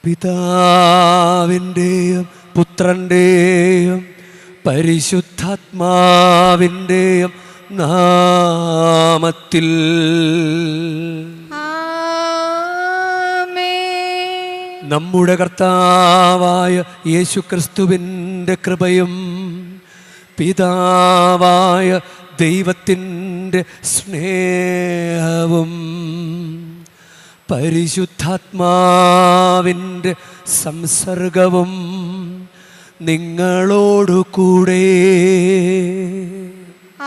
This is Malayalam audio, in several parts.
പിതാവിൻ്റെയും പുത്രൻ്റെയും പരിശുദ്ധാത്മാവിൻ്റെയും നാമത്തിൽ. നമ്മുടെ കർത്താവായ യേശുക്രിസ്തുവിൻ്റെ കൃപയും പിതാവായ ദൈവത്തിൻ്റെ സ്നേഹവും പരിശുദ്ധാത്മാവിൻ്റെ സംസർഗവും നിങ്ങളോടു കൂടെ.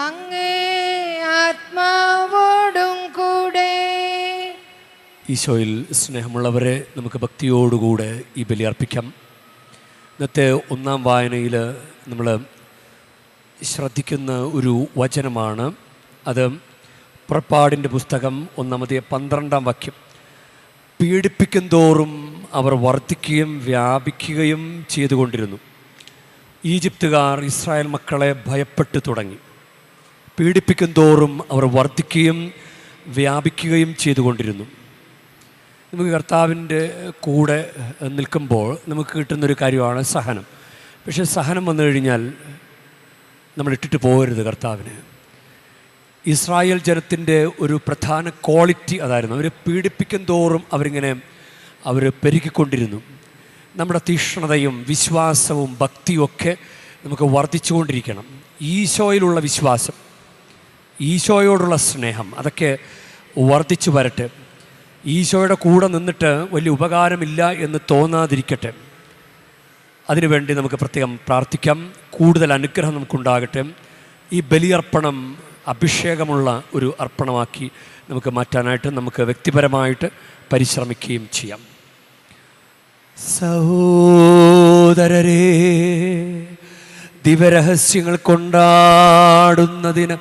അങ്ങേ ആത്മാവോടും കൂടെ. ഈശോയിൽ സ്നേഹമുള്ളവരെ, നമുക്ക് ഭക്തിയോടുകൂടെ ഈ ബലി അർപ്പിക്കാം. ഇന്നത്തെ ഒന്നാം വായനയിൽ നമ്മൾ ശ്രദ്ധിക്കുന്ന ഒരു വചനമാണ്. അത് പുറപ്പാടിൻ്റെ പുസ്തകം 1-12 വാക്യം. പീഡിപ്പിക്കും തോറും അവർ വർദ്ധിക്കുകയും വ്യാപിക്കുകയും ചെയ്തുകൊണ്ടിരുന്നു. ഈജിപ്തുകാർ ഇസ്രായേൽ മക്കളെ ഭയപ്പെട്ടു തുടങ്ങി. പീഡിപ്പിക്കും തോറും അവർ വർദ്ധിക്കുകയും വ്യാപിക്കുകയും ചെയ്തുകൊണ്ടിരുന്നു. നമുക്ക് കർത്താവിൻ്റെ കൂടെ നിൽക്കുമ്പോൾ നമുക്ക് കിട്ടുന്നൊരു കാര്യമാണ് സഹനം. പക്ഷേ സഹനം വന്നു കഴിഞ്ഞാൽ നമ്മൾ ഇട്ടിട്ട് പോകരുത് കർത്താവിന്. ഇസ്രായേൽ ജനത്തിൻ്റെ ഒരു പ്രധാന ക്വാളിറ്റി അതായിരുന്നു. അവർ പീഡിപ്പിക്കും തോറും അവർ പെരുകിക്കൊണ്ടിരുന്നു. നമ്മുടെ തീക്ഷ്ണതയും വിശ്വാസവും ഭക്തിയൊക്കെ നമുക്ക് വർദ്ധിച്ചുകൊണ്ടിരിക്കണം. ഈശോയിലുള്ള വിശ്വാസം, ഈശോയോടുള്ള സ്നേഹം, അതൊക്കെ വർദ്ധിച്ചു വരട്ടെ. ഈശോയുടെ കൂടെ നിന്നിട്ട് വലിയ ഉപകാരമില്ല എന്ന് തോന്നാതിരിക്കട്ടെ. അതിനുവേണ്ടി നമുക്ക് പ്രത്യേകം പ്രാർത്ഥിക്കാം. കൂടുതൽ അനുഗ്രഹം നമുക്കുണ്ടാകട്ടെ. ഈ ബലിയർപ്പണം അഭിഷേകമുള്ള ഒരു അർപ്പണമാക്കി നമുക്ക് മാറ്റാനായിട്ട് നമുക്ക് വ്യക്തിപരമായിട്ട് പരിശ്രമിക്കുകയും ചെയ്യാം. സഹോദരരേ, ദിവരഹസ്യങ്ങൾ കൊണ്ടാടുന്നതിന്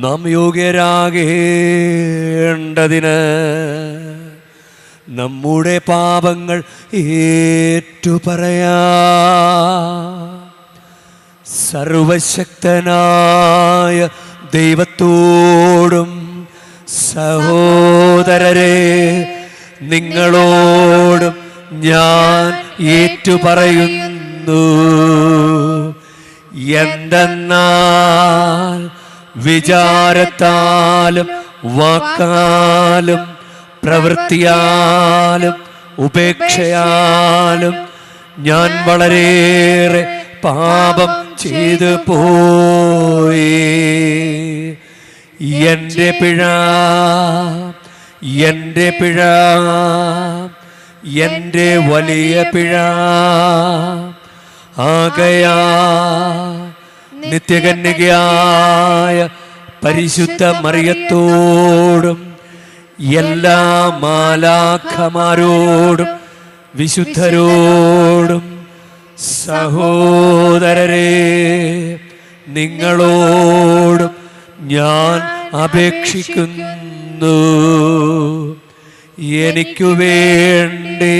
നാം യോഗ്യരാകേണ്ടതിന് നമ്മുടെ പാപങ്ങൾ ഏറ്റുപറയാ. സർവശക്തനായ ദൈവത്തോടും സഹോദരരെ നിങ്ങളോടും ഞാൻ ഏറ്റുപറയുന്നു. എന്തെന്നാൽ വിചാരത്താലും വാക്കാലും പ്രവൃത്തിയാലും ഉപേക്ഷയാലും ഞാൻ വളരെയേറെ പാപം ചെയ്തു പോയി. എൻ്റെ പിഴ, എൻ്റെ പിഴ, എൻ്റെ വലിയ പിഴ. ആകയാൽ നിത്യകന്യകയായ പരിശുദ്ധ മറിയത്തോടും എല്ലാ മാലാഖമാരോടും വിശുദ്ധരോടും സഹോദരരെ നിങ്ങളോടും ഞാൻ അപേക്ഷിക്കുന്നു. എനിക്കു വേണ്ടി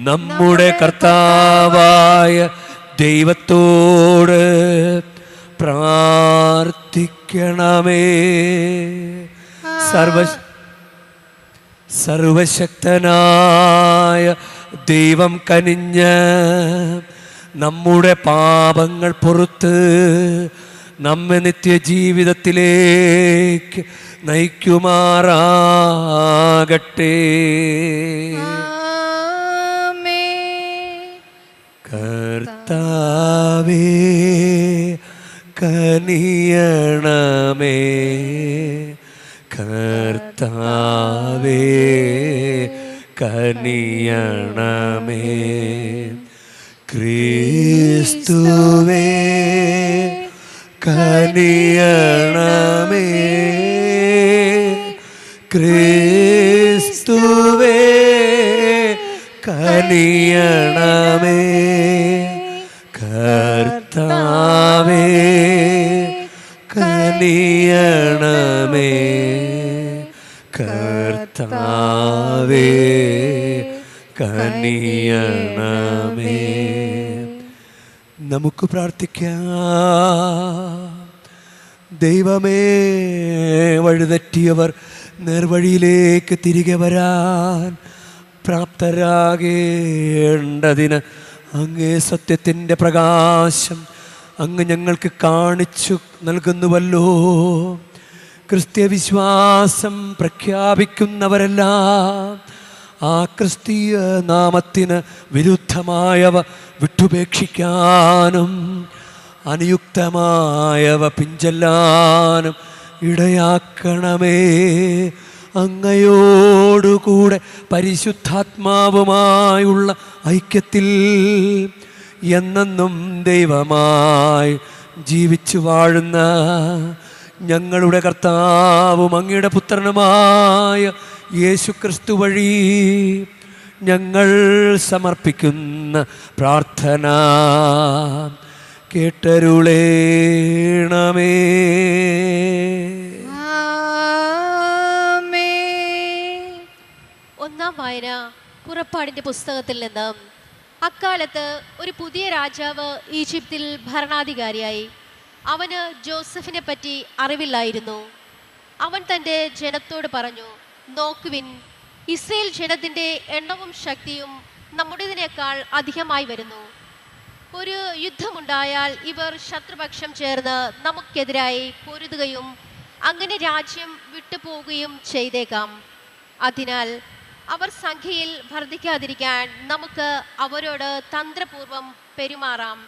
നമ്മുടെ കർത്താവായ ദൈവത്തോട് പ്രാർത്ഥിക്കണമേ. സർവശക്തനായ ദൈവം കനിഞ്ഞ് നമ്മുടെ പാപങ്ങൾ പൊറുത്ത് നമ്മെ നിത്യജീവിതത്തിലേക്ക് നയിക്കുമാറാകട്ടെ. കർത്താവേ കനിയണമേ, കർത്താവേ കനിയണമേ. ക്രിസ്തുവേ കനിയണമേ, ക്രിസ്തുവേ കനിയണമേ. കർത്താവേ കനിയണമേ, കർത്താവേ കനിയണമേ. നമുക്ക് പ്രാർത്ഥിക്കാം. ദൈവമേ, വഴിതെറ്റിയവർ നേർവഴിയിലേക്ക് തിരികെ വരാൻ പ്രാപ്തരാകേണ്ടതിന് അങ്ങേ സത്യത്തിൻ്റെ പ്രകാശം അങ്ങ് ഞങ്ങൾക്ക് കാണിച്ചു നൽകുന്നുവല്ലോ. ക്രിസ്ത്യ വിശ്വാസം പ്രഖ്യാപിക്കുന്നവരെല്ലാം ആ ക്രിസ്തീയ നാമത്തിന് വിരുദ്ധമായവ വിട്ടുപേക്ഷിക്കാനും അനുയുക്തമായവ പിഞ്ചെല്ലാനും ഇടയാക്കണമേ. അങ്ങയോടുകൂടെ പരിശുദ്ധാത്മാവുമായുള്ള ഐക്യത്തിൽ എന്നെന്നും ദൈവമായി ജീവിച്ചു വാഴുന്ന ഞങ്ങളുടെ കർത്താവും അങ്ങയുടെ പുത്രനുമായ യേശുക്രിസ്തു വഴി ഞങ്ങൾ സമർപ്പിക്കുന്ന പ്രാർത്ഥന കേട്ടരുളേണമേ. ഒന്നാം വായന പുറപ്പാടിന്റെ പുസ്തകത്തിൽ നിന്ന്. അക്കാലത്ത് ഒരു പുതിയ രാജാവ് ഈജിപ്തിൽ ഭരണാധികാരിയായി. അവന് ജോസഫിനെ പറ്റി അറിവില്ലായിരുന്നു. അവൻ തൻ്റെ ജനത്തോട് പറഞ്ഞു, നോക്കുവിൻ, ഇസ്രയേൽ ജനത്തിൻ്റെ എണ്ണവും ശക്തിയും നമ്മുടേതിനേക്കാൾ അധികമായി വരുന്നു. ഒരു യുദ്ധമുണ്ടായാൽ ഇവർ ശത്രുപക്ഷം ചേർന്ന് നമുക്കെതിരായി പൊരുതുകയും അങ്ങനെ രാജ്യം വിട്ടുപോവുകയും ചെയ്തേക്കാം. അതിനാൽ അവർ സംഖ്യയിൽ വർദ്ധിക്കാതിരിക്കാൻ നമുക്ക് അവരോട് തന്ത്രപൂർവം പെരുമാറാം.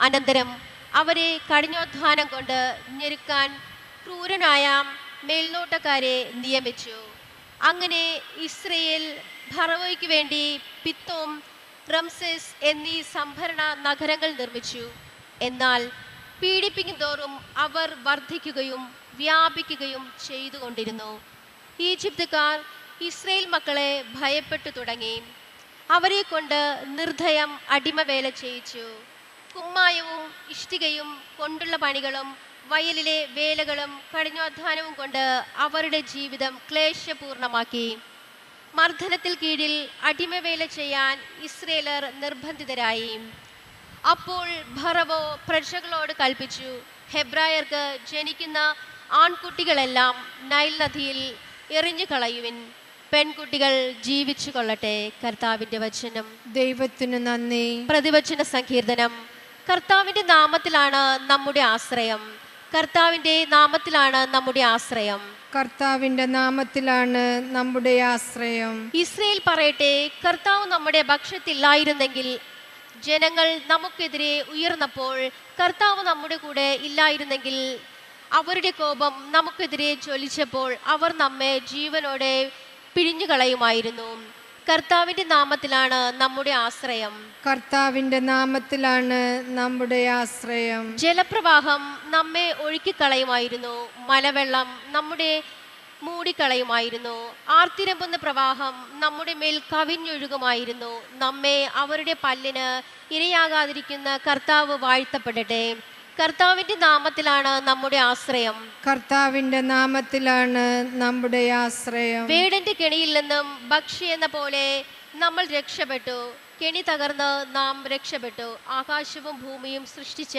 അനന്തരം അവരെ കഠിനാധ്വാനം കൊണ്ട് ഞെരുക്കാൻ ക്രൂരനായ മേൽനോട്ടക്കാരെ നിയമിച്ചു. അങ്ങനെ ഇസ്രയേൽ ഫറവോയ്ക്ക് വേണ്ടി പിത്തോം, റംസേസ് എന്നീ സംഭരണ നഗരങ്ങൾ നിർമ്മിച്ചു. എന്നാൽ പീഡിപ്പിക്കും തോറും അവർ വർദ്ധിക്കുകയും വ്യാപിക്കുകയും ചെയ്തുകൊണ്ടിരുന്നു. ഈജിപ്തുകാർ ഇസ്രയേൽ മക്കളെ ഭയപ്പെട്ടു തുടങ്ങി. അവരെ കൊണ്ട് നിർദ്ധയം അടിമവേല ചെയ്യിച്ചു. കുമ്മായവും ഇഷ്ടികയും കൊണ്ടുള്ള പണികളും വയലിലെ വേലകളും കഠിനാധ്വാനവും കൊണ്ട് അവരുടെ ജീവിതം ക്ലേശപൂർണമാക്കി. മർദ്ദനത്തിൽ കീഴിൽ അടിമവേല ചെയ്യാൻ ഇസ്രയേലർ നിർബന്ധിതരായി. അപ്പോൾ ഫറവോ പ്രജകളോട് കൽപ്പിച്ചു, ഹെബ്രായർക്ക് ജനിക്കുന്ന ആൺകുട്ടികളെല്ലാം നൈൽ നദിയിൽ എറിഞ്ഞു കളയുവിൻ, പെൺകുട്ടികൾ ജീവിച്ചു കൊള്ളട്ടെ. കർത്താവിന്റെ വചനം. ദൈവത്തിന് നന്ദി. പ്രതിവചന സങ്കീർത്തനം. കർത്താവിന്റെ നാമത്തിലാണ് നമ്മുടെ ആശ്രയം. കർത്താവിന്റെ നാമത്തിലാണ് നമ്മുടെ ആശ്രയം. കർത്താവിന്റെ നാമത്തിലാണ് നമ്മുടെ ആശ്രയം. ഇസ്രയേൽ പറയട്ടെ, കർത്താവ് നമ്മുടെ പക്ഷത്തില്ലായിരുന്നെങ്കിൽ, ജനങ്ങൾ നമുക്കെതിരെ ഉയർന്നപ്പോൾ കർത്താവ് നമ്മുടെ കൂടെ ഇല്ലായിരുന്നെങ്കിൽ, അവരുടെ കോപം നമുക്കെതിരെ ജ്വലിച്ചപ്പോൾ അവർ നമ്മെ ജീവനോടെ പിഴിഞ്ഞുകളയുമായിരുന്നു. കർത്താവിന്റെ നാമത്തിലാണ് നമ്മുടെ ആശ്രയം. കർത്താവിന്റെ നാമത്തിലാണ് നമ്മുടെ ആശ്രയം. ജലപ്രവാഹം നമ്മെ ഒഴുക്കിക്കളയുമായിരുന്നു, മലവെള്ളം നമ്മുടെ മൂടിക്കളയുമായിരുന്നു. ആർത്തിരമ്പുന്ന പ്രവാഹം നമ്മുടെ മേൽ കവിഞ്ഞൊഴുകുമായിരുന്നു. നമ്മെ അവരുടെ പല്ലിന് ഇരയാകാതിരിക്കുന്ന കർത്താവ് വാഴ്ത്തപ്പെടട്ടെ. കർത്താവിന്റെ നാമത്തിലാണ് നമ്മുടെ ആശ്രയം. കർത്താവിന്റെ നാമത്തിലാണ് നമ്മുടെ ആശ്രയം. വേടന്റെ കെണിയിൽ നിന്നും ഭക്ഷി എന്ന പോലെ നമ്മൾ രക്ഷപ്പെട്ടു. കെണി തകർന്ന് നാം രക്ഷപ്പെട്ടു. ആകാശവും ഭൂമിയും സൃഷ്ടിച്ച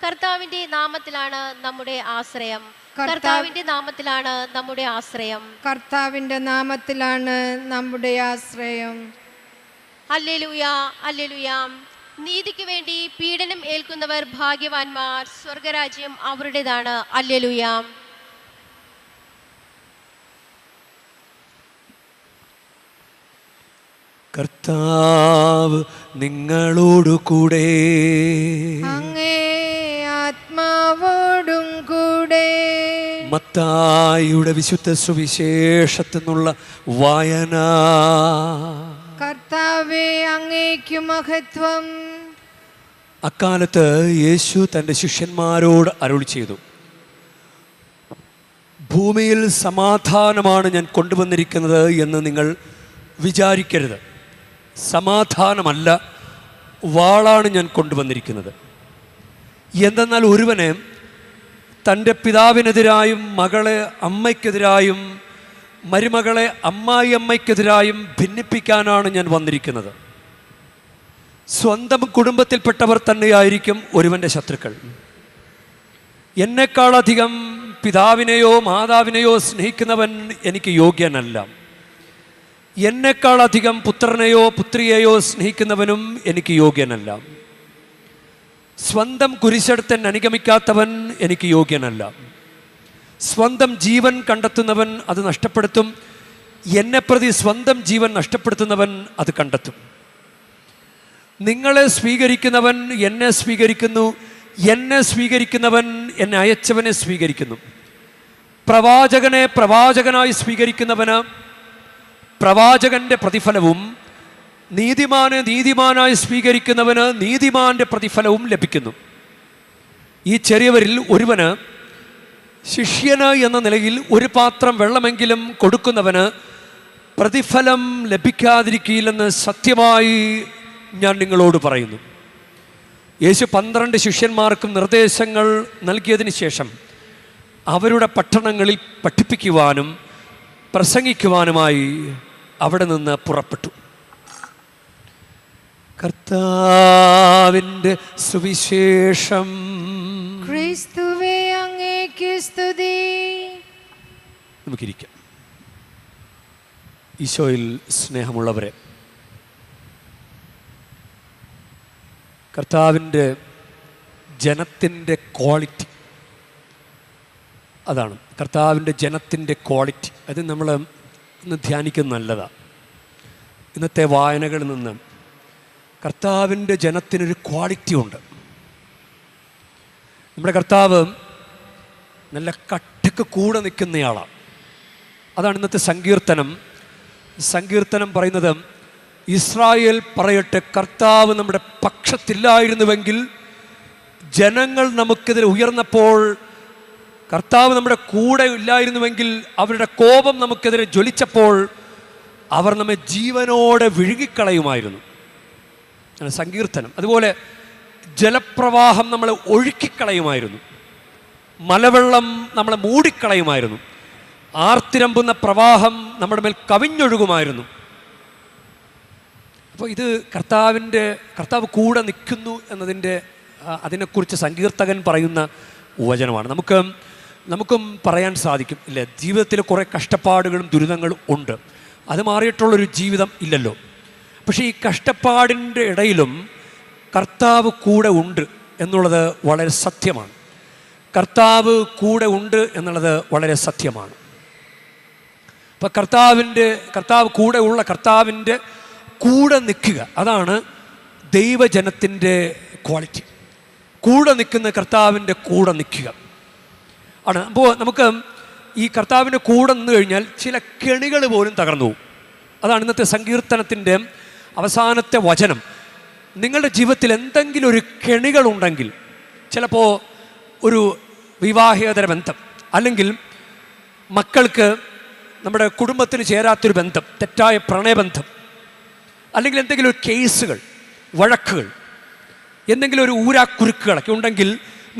കർത്താവിന്റെ നാമത്തിലാണ് നമ്മുടെ ആശ്രയം. കർത്താവിന്റെ നാമത്തിലാണ് നമ്മുടെ ആശ്രയം. കർത്താവിന്റെ നാമത്തിലാണ് നമ്മുടെ ആശ്രയം. Hallelujah, hallelujah. നീതിക്ക് വേണ്ടി പീഡനം ഏൽക്കുന്നവർ ഭാഗ്യവാന്മാർ, സ്വർഗരാജ്യം അവരുടേതാണ്. ഹല്ലേലൂയ. കർത്താവ് നിങ്ങളോടു കൂടെ, അങ്ങേ ആത്മാവോടും കൂടെ. മത്തായിയുടെ വിശുദ്ധ സുവിശേഷത്തിൽ നിന്നുള്ള വായന. കർത്താവേ, അങ്ങേക്കു മഹത്വം. അക്കാലത്ത് യേശു തൻ്റെ ശിഷ്യന്മാരോട് അരുളി ചെയ്തു, ഭൂമിയിൽ സമാധാനമാണ് ഞാൻ കൊണ്ടുവന്നിരിക്കുന്നത് എന്ന് നിങ്ങൾ വിചാരിക്കരുത്. സമാധാനമല്ല, വാളാണ് ഞാൻ കൊണ്ടുവന്നിരിക്കുന്നത്. എന്തെന്നാൽ ഒരുവനെ തൻ്റെ പിതാവിനെതിരായും മകളെ അമ്മയ്ക്കെതിരായും മരുമകളെ അമ്മായി അമ്മയ്ക്കെതിരായും ഭിന്നിപ്പിക്കാനാണ് ഞാൻ വന്നിരിക്കുന്നത്. സ്വന്തം കുടുംബത്തിൽപ്പെട്ടവർ തന്നെയായിരിക്കും ഒരുവൻ്റെ ശത്രുക്കൾ. എന്നെക്കാളധികം പിതാവിനെയോ മാതാവിനെയോ സ്നേഹിക്കുന്നവൻ എനിക്ക് യോഗ്യനല്ല. എന്നെക്കാളധികം പുത്രനെയോ പുത്രിയെയോ സ്നേഹിക്കുന്നവനും എനിക്ക് യോഗ്യനല്ല. സ്വന്തം കുരിശെടുത്ത് എന്നെ അനുഗമിക്കാത്തവൻ എനിക്ക് യോഗ്യനല്ല. സ്വന്തം ജീവൻ കണ്ടെത്തുന്നവൻ അത് നഷ്ടപ്പെടുത്തും. എന്നെ പ്രതി സ്വന്തം ജീവൻ നഷ്ടപ്പെടുത്തുന്നവൻ അത് കണ്ടെത്തും. നിങ്ങളെ സ്വീകരിക്കുന്നവൻ എന്നെ സ്വീകരിക്കുന്നു, എന്നെ സ്വീകരിക്കുന്നവൻ എന്നെ അയച്ചവനെ സ്വീകരിക്കുന്നു. പ്രവാചകനെ പ്രവാചകനായി സ്വീകരിക്കുന്നവന് പ്രവാചകന്റെ പ്രതിഫലവും നീതിമാനെ നീതിമാനായി സ്വീകരിക്കുന്നവന് നീതിമാന്റെ പ്രതിഫലവും ലഭിക്കുന്നു. ഈ ചെറിയവരിൽ ഒരുവന് ശിഷ്യന് എന്ന നിലയിൽ ഒരു പാത്രം വെള്ളമെങ്കിലും കൊടുക്കുന്നവന് പ്രതിഫലം ലഭിക്കാതിരിക്കില്ലെന്ന് സത്യമായി ഞാൻ നിങ്ങളോട് പറയുന്നു. യേശു 12 ശിഷ്യന്മാർക്കും നിർദ്ദേശങ്ങൾ നൽകിയതിന് ശേഷം അവരുടെ പട്ടണങ്ങളിൽ പഠിപ്പിക്കുവാനും പ്രസംഗിക്കുവാനുമായി അവിടെ നിന്ന് പുറപ്പെട്ടു. കർത്താവിൻ്റെ സുവിശേഷം. ക്രിസ്തുവേ അങ്ങേക്ക് സ്തുതി. നമുക്കിരിക്കാം. ഈശോയിൽ സ്നേഹമുള്ളവരെ, കർത്താവിൻ്റെ ജനത്തിൻ്റെ ക്വാളിറ്റി അതാണ്. കർത്താവിൻ്റെ ജനത്തിൻ്റെ ക്വാളിറ്റി അത് നമ്മൾ ഇന്ന് ധ്യാനിക്കുന്നത് നല്ലതാണ്. ഇന്നത്തെ വായനകളിൽ നിന്ന് കർത്താവിൻ്റെ ജനത്തിനൊരു ക്വാളിറ്റി ഉണ്ട്. നമ്മുടെ കർത്താവ് നല്ല കട്ടക്ക് കൂടെ നിൽക്കുന്നയാളാണ്. അതാണ് ഇന്നത്തെ സങ്കീർത്തനം പറയുന്നത്. ഇസ്രായേൽ പറയട്ടെ, കർത്താവ് നമ്മുടെ പക്ഷത്തില്ലായിരുന്നുവെങ്കിൽ, ജനങ്ങൾ നമുക്കെതിരെ ഉയർന്നപ്പോൾ കർത്താവ് നമ്മുടെ കൂടെ ഇല്ലായിരുന്നുവെങ്കിൽ, അവരുടെ കോപം നമുക്കെതിരെ ജ്വലിച്ചപ്പോൾ അവർ നമ്മെ ജീവനോടെ വിഴുങ്ങിക്കളയുമായിരുന്നു. സങ്കീർത്തനം. അതുപോലെ ജലപ്രവാഹം നമ്മളെ ഒഴുക്കിക്കളയുമായിരുന്നു, മലവെള്ളം നമ്മളെ മൂടിക്കളയുമായിരുന്നു, ആർത്തിരമ്പുന്ന പ്രവാഹം നമ്മുടെ മേൽ കവിഞ്ഞൊഴുകുമായിരുന്നു. അപ്പോൾ ഇത് കർത്താവ് കൂടെ നിൽക്കുന്നു എന്നതിൻ്റെ അതിനെക്കുറിച്ച് സങ്കീർത്തകൻ പറയുന്ന വചനമാണ്. നമുക്കും പറയാൻ സാധിക്കും, ഇല്ലേ, ജീവിതത്തിൽ കുറേ കഷ്ടപ്പാടുകളും ദുരിതങ്ങളും ഉണ്ട്. അത് മാറിയിട്ടുള്ളൊരു ജീവിതം ഇല്ലല്ലോ. പക്ഷേ ഈ കഷ്ടപ്പാടിൻ്റെ ഇടയിലും കർത്താവ് കൂടെ ഉണ്ട് എന്നുള്ളത് വളരെ സത്യമാണ്. കർത്താവ് കൂടെ ഉണ്ട് എന്നുള്ളത് വളരെ സത്യമാണ്. അപ്പം കർത്താവിൻ്റെ കൂടെ നിൽക്കുക, അതാണ് ദൈവജനത്തിൻ്റെ ക്വാളിറ്റി. കൂടെ നിൽക്കുന്ന കർത്താവിൻ്റെ കൂടെ നിൽക്കുക ആണ്. അപ്പോൾ നമുക്ക് ഈ കർത്താവിൻ്റെ കൂടെ നിന്ന് കഴിഞ്ഞാൽ ചില കെണികൾ പോലും തകർന്നു പോകും. അതാണ് ഇന്നത്തെ സങ്കീർത്തനത്തിൻ്റെ അവസാനത്തെ വചനം. നിങ്ങളുടെ ജീവിതത്തിൽ എന്തെങ്കിലും ഒരു കെണികളുണ്ടെങ്കിൽ, ചിലപ്പോൾ ഒരു വിവാഹേതര ബന്ധം, അല്ലെങ്കിൽ മക്കൾക്ക് നമ്മുടെ കുടുംബത്തിന് ചേരാത്തൊരു ബന്ധം, തെറ്റായ പ്രണയബന്ധം, അല്ലെങ്കിൽ എന്തെങ്കിലും ഒരു കേസുകൾ, വഴക്കുകൾ, എന്തെങ്കിലും ഒരു ഊരാക്കുരുക്കുകളൊക്കെ ഉണ്ടെങ്കിൽ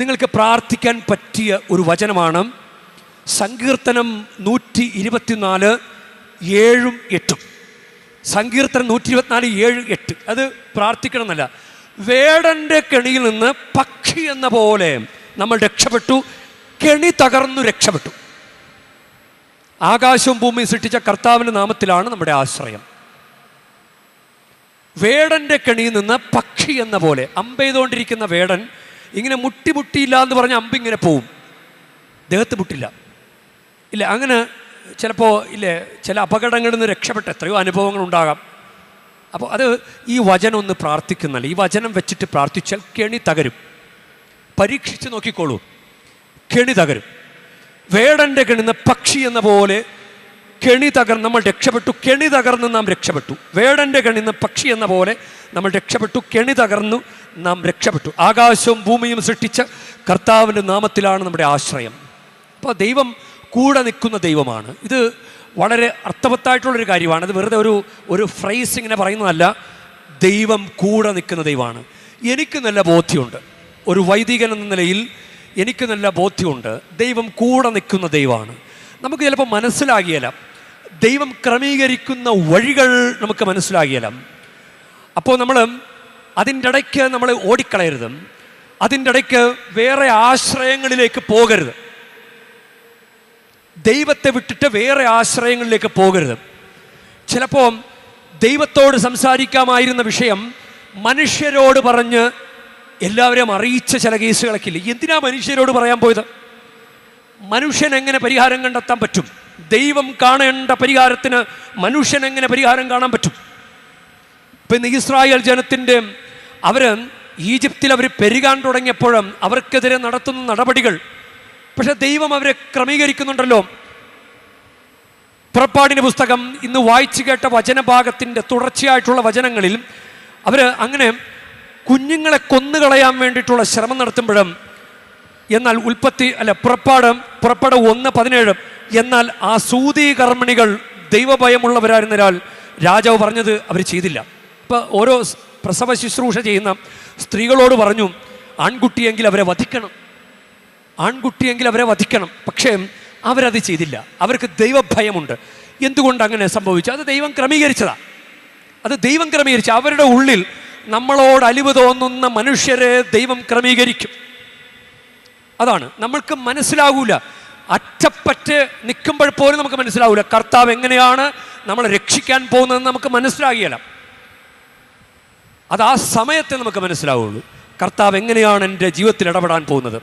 നിങ്ങൾക്ക് പ്രാർത്ഥിക്കാൻ പറ്റിയ ഒരു വചനമാണ് സങ്കീർത്തനം 124 7 8. സങ്കീർത്തനം 124 7 8. അത് പ്രാർത്ഥിക്കണം എന്നല്ല, വേടൻ്റെ കെണിയിൽ നിന്ന് പക്ഷി എന്ന പോലെ നമ്മൾ രക്ഷപ്പെട്ടു, കെണി തകർന്നു രക്ഷപ്പെട്ടു. ആകാശവും ഭൂമിയും സൃഷ്ടിച്ച കർത്താവിൻ്റെ നാമത്തിലാണ് നമ്മുടെ ആശ്രയം. വേടൻ്റെ കെണിയിൽ നിന്ന് പക്ഷി എന്ന പോലെ, അമ്പെയ്തുകൊണ്ടിരിക്കുന്ന വേടൻ ഇങ്ങനെ മുട്ടിയില്ല എന്ന് പറഞ്ഞ അമ്പിങ്ങനെ പോവും, ദേഹത്ത് മുട്ടില്ല. ഇല്ല, അങ്ങനെ ചിലപ്പോൾ ചില അപകടങ്ങളിൽ നിന്ന് രക്ഷപ്പെട്ട എത്രയോ അനുഭവങ്ങൾ ഉണ്ടാകാം. അപ്പോൾ അത് ഈ വചനം ഒന്ന് പ്രാർത്ഥിക്കുന്നല്ല, ഈ വചനം വെച്ചിട്ട് പ്രാർത്ഥിച്ചാൽ കെണി തകരും. പരീക്ഷിച്ച് നോക്കിക്കോളൂ, കെണി തകരും. വേടൻ്റെ കെണിന്ന് പക്ഷി എന്ന പോലെ കെണി തകർന്ന് നമ്മൾ രക്ഷപ്പെട്ടു, കെണി തകർന്ന് നാം രക്ഷപ്പെട്ടു. വേടൻ്റെ കെണിന്ന് പക്ഷി എന്ന പോലെ നമ്മൾ രക്ഷപ്പെട്ടു, കെണി തകർന്നു നാം രക്ഷപ്പെട്ടു. ആകാശവും ഭൂമിയും സൃഷ്ടിച്ച കർത്താവിൻ്റെ നാമത്തിലാണ് നമ്മുടെ ആശ്രയം. അപ്പോൾ ദൈവം കൂടെ നിൽക്കുന്ന ദൈവമാണ്. ഇത് വളരെ അർത്ഥവത്തായിട്ടുള്ളൊരു കാര്യമാണ്. ഇത് വെറുതെ ഒരു ഫ്രേസ് ഇങ്ങനെ പറയുന്നതല്ല. ദൈവം കൂടെ നിൽക്കുന്ന ദൈവമാണ്. എനിക്ക് നല്ല ബോധ്യമുണ്ട്, ഒരു വൈദികൻ എന്ന നിലയിൽ എനിക്ക് നല്ല ബോധ്യമുണ്ട്, ദൈവം കൂടെ നിൽക്കുന്ന ദൈവമാണ്. നമുക്ക് ചിലപ്പോൾ മനസ്സിലാകിയല്ല, ദൈവം ക്രമീകരിക്കുന്ന വഴികൾ നമുക്ക് മനസ്സിലാകിയല്ല. അപ്പോൾ അതിൻ്റെ ഇടയ്ക്ക് നമ്മൾ ഓടിക്കളയരുത്, അതിൻ്റെ ഇടയ്ക്ക് വേറെ ആശ്രയങ്ങളിലേക്ക് പോകരുത്, ദൈവത്തെ വിട്ടിട്ട് വേറെ ആശ്രയങ്ങളിലേക്ക് പോകരുത്. ചിലപ്പോൾ ദൈവത്തോട് സംസാരിക്കാമായിരുന്ന വിഷയം മനുഷ്യരോട് പറഞ്ഞ് എല്ലാവരെയും അറിയിച്ച ചില കേസുകളൊക്കെ ഇല്ല. എന്തിനാ മനുഷ്യരോട് പറയാൻ പോയത്? മനുഷ്യൻ എങ്ങനെ പരിഹാരം കണ്ടെത്താൻ പറ്റും? ദൈവം കാണേണ്ട പരിഹാരത്തിന് മനുഷ്യൻ എങ്ങനെ പരിഹാരം കാണാൻ പറ്റും? ഇപ്പം ഇന്ന് ഇസ്രായേൽ ജനത്തിൻ്റെ ഈജിപ്തിൽ അവർ പെരുകാൻ തുടങ്ങിയപ്പോഴും അവർക്കെതിരെ നടത്തുന്ന നടപടികൾ, പക്ഷെ ദൈവം അവരെ ക്രമീകരിക്കുന്നുണ്ടല്ലോ. പുറപ്പാടിൻ്റെ പുസ്തകം ഇന്ന് വായിച്ചു കേട്ട വചനഭാഗത്തിൻ്റെ തുടർച്ചയായിട്ടുള്ള വചനങ്ങളിൽ അവർ അങ്ങനെ കുഞ്ഞുങ്ങളെ കൊന്നുകളയാൻ വേണ്ടിയിട്ടുള്ള ശ്രമം നടത്തുമ്പോഴും, എന്നാൽ പുറപ്പാട് 1:17, എന്നാൽ ആ സൂതീകർമ്മിണികൾ ദൈവഭയമുള്ളവരായിരുന്നതിനാൽ രാജാവ് പറഞ്ഞത് അവർ ചെയ്തില്ല. ഇപ്പോൾ ഓരോ പ്രസവ ശുശ്രൂഷ ചെയ്യുന്ന സ്ത്രീകളോട് പറഞ്ഞു, ആൺകുട്ടിയെങ്കിൽ അവരെ വധിക്കണം. പക്ഷേ അവരത് ചെയ്തില്ല. അവർക്ക് ദൈവഭയമുണ്ട്. എന്തുകൊണ്ട് അങ്ങനെ സംഭവിച്ചു? അത് ദൈവം ക്രമീകരിച്ചതാണ്. അവരുടെ ഉള്ളിൽ നമ്മളോട് അലിവ് തോന്നുന്ന മനുഷ്യരെ ദൈവം ക്രമീകരിക്കും. അതാണ് നമ്മൾക്ക് മനസ്സിലാകൂല. അറ്റപ്പറ്റ് നിൽക്കുമ്പോൾ പോലും നമുക്ക് മനസ്സിലാവൂല കർത്താവ് എങ്ങനെയാണ് നമ്മളെ രക്ഷിക്കാൻ പോകുന്നതെന്ന് നമുക്ക് മനസ്സിലാകില്ല. അത് ആ സമയത്തെ നമുക്ക് മനസ്സിലാവുള്ളൂ, കർത്താവ് എങ്ങനെയാണ് എൻ്റെ ജീവിതത്തിൽ ഇടപെടാൻ പോകുന്നത്.